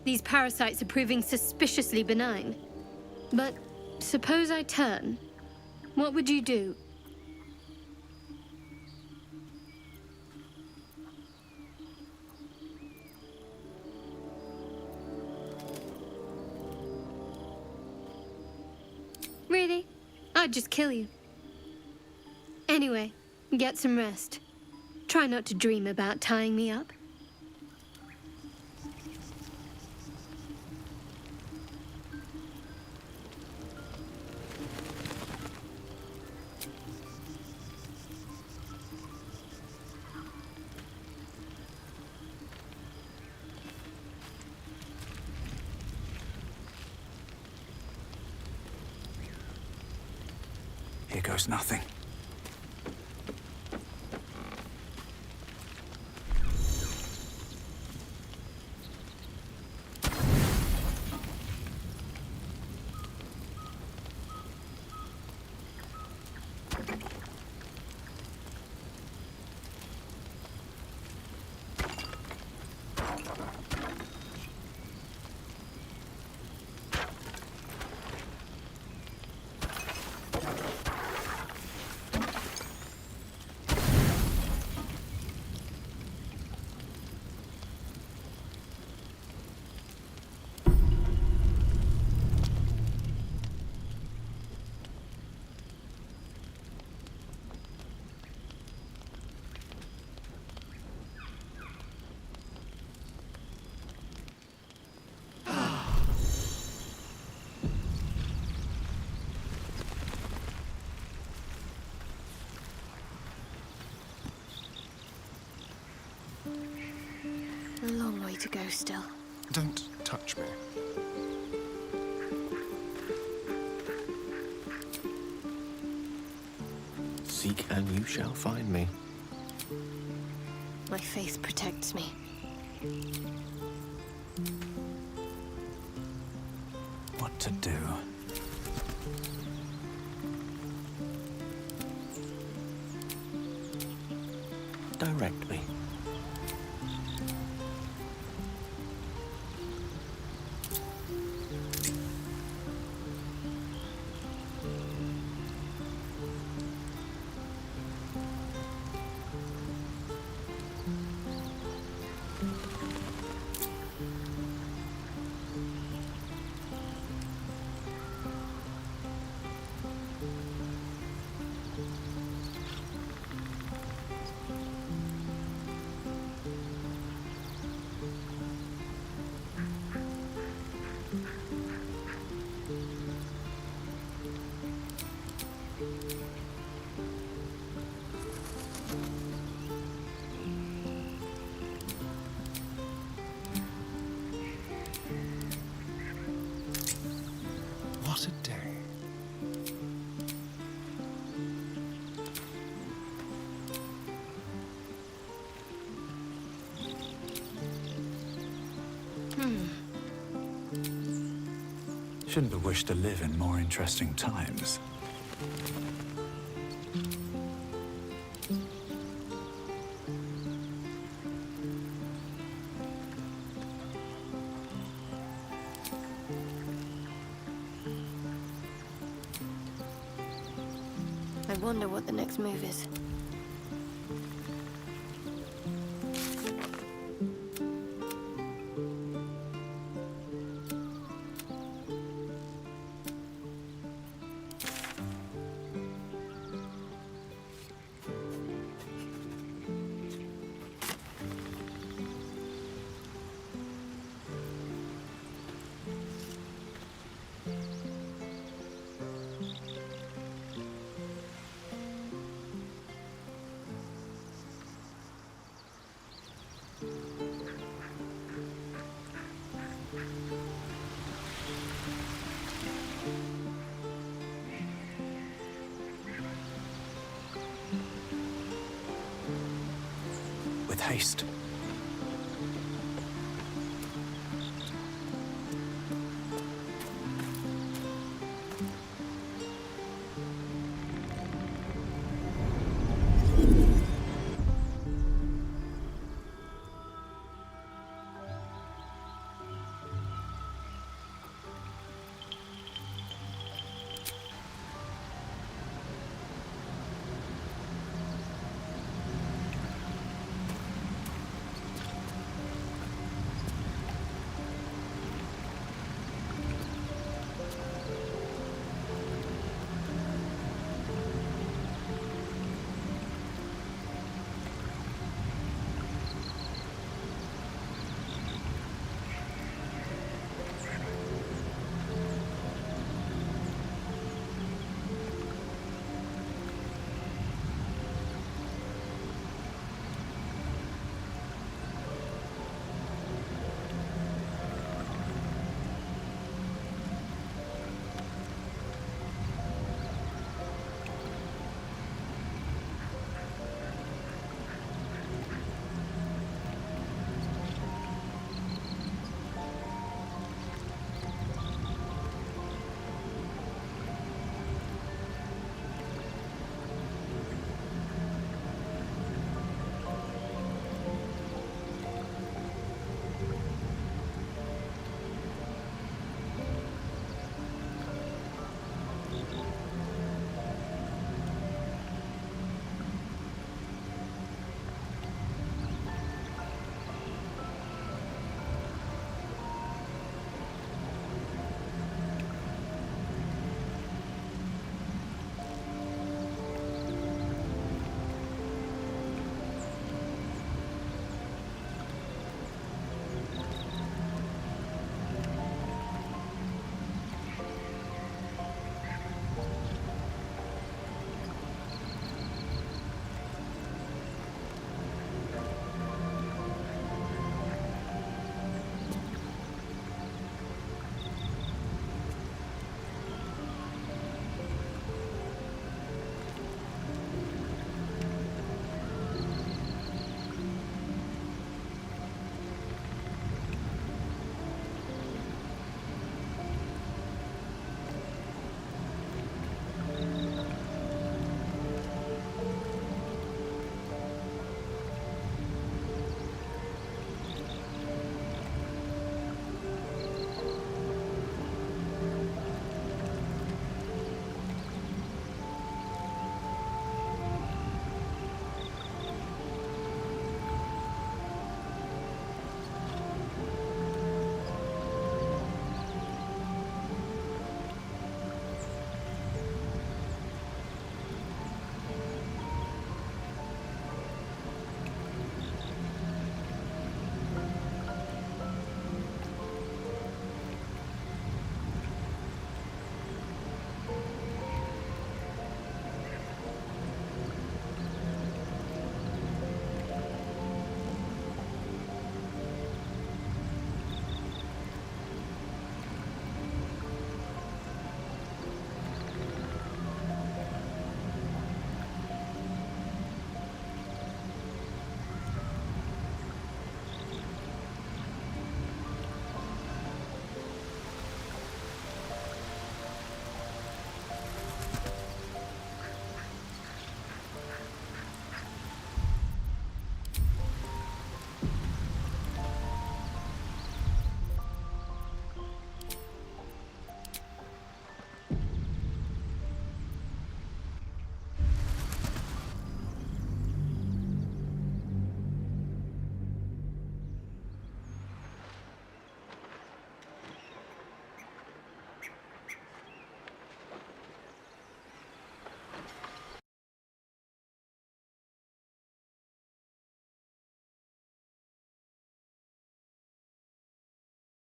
These parasites are proving suspiciously benign. But suppose I turn. What would you do? Really? I'd just kill you. Anyway, get some rest. Try not to dream about tying me up. Here goes nothing. A long way to go still. Don't touch me. Seek and you shall find me. My faith protects me. What to do? Direct me. What a day. shouldn't have wished to live in more interesting times. I wonder what the next move is. With haste.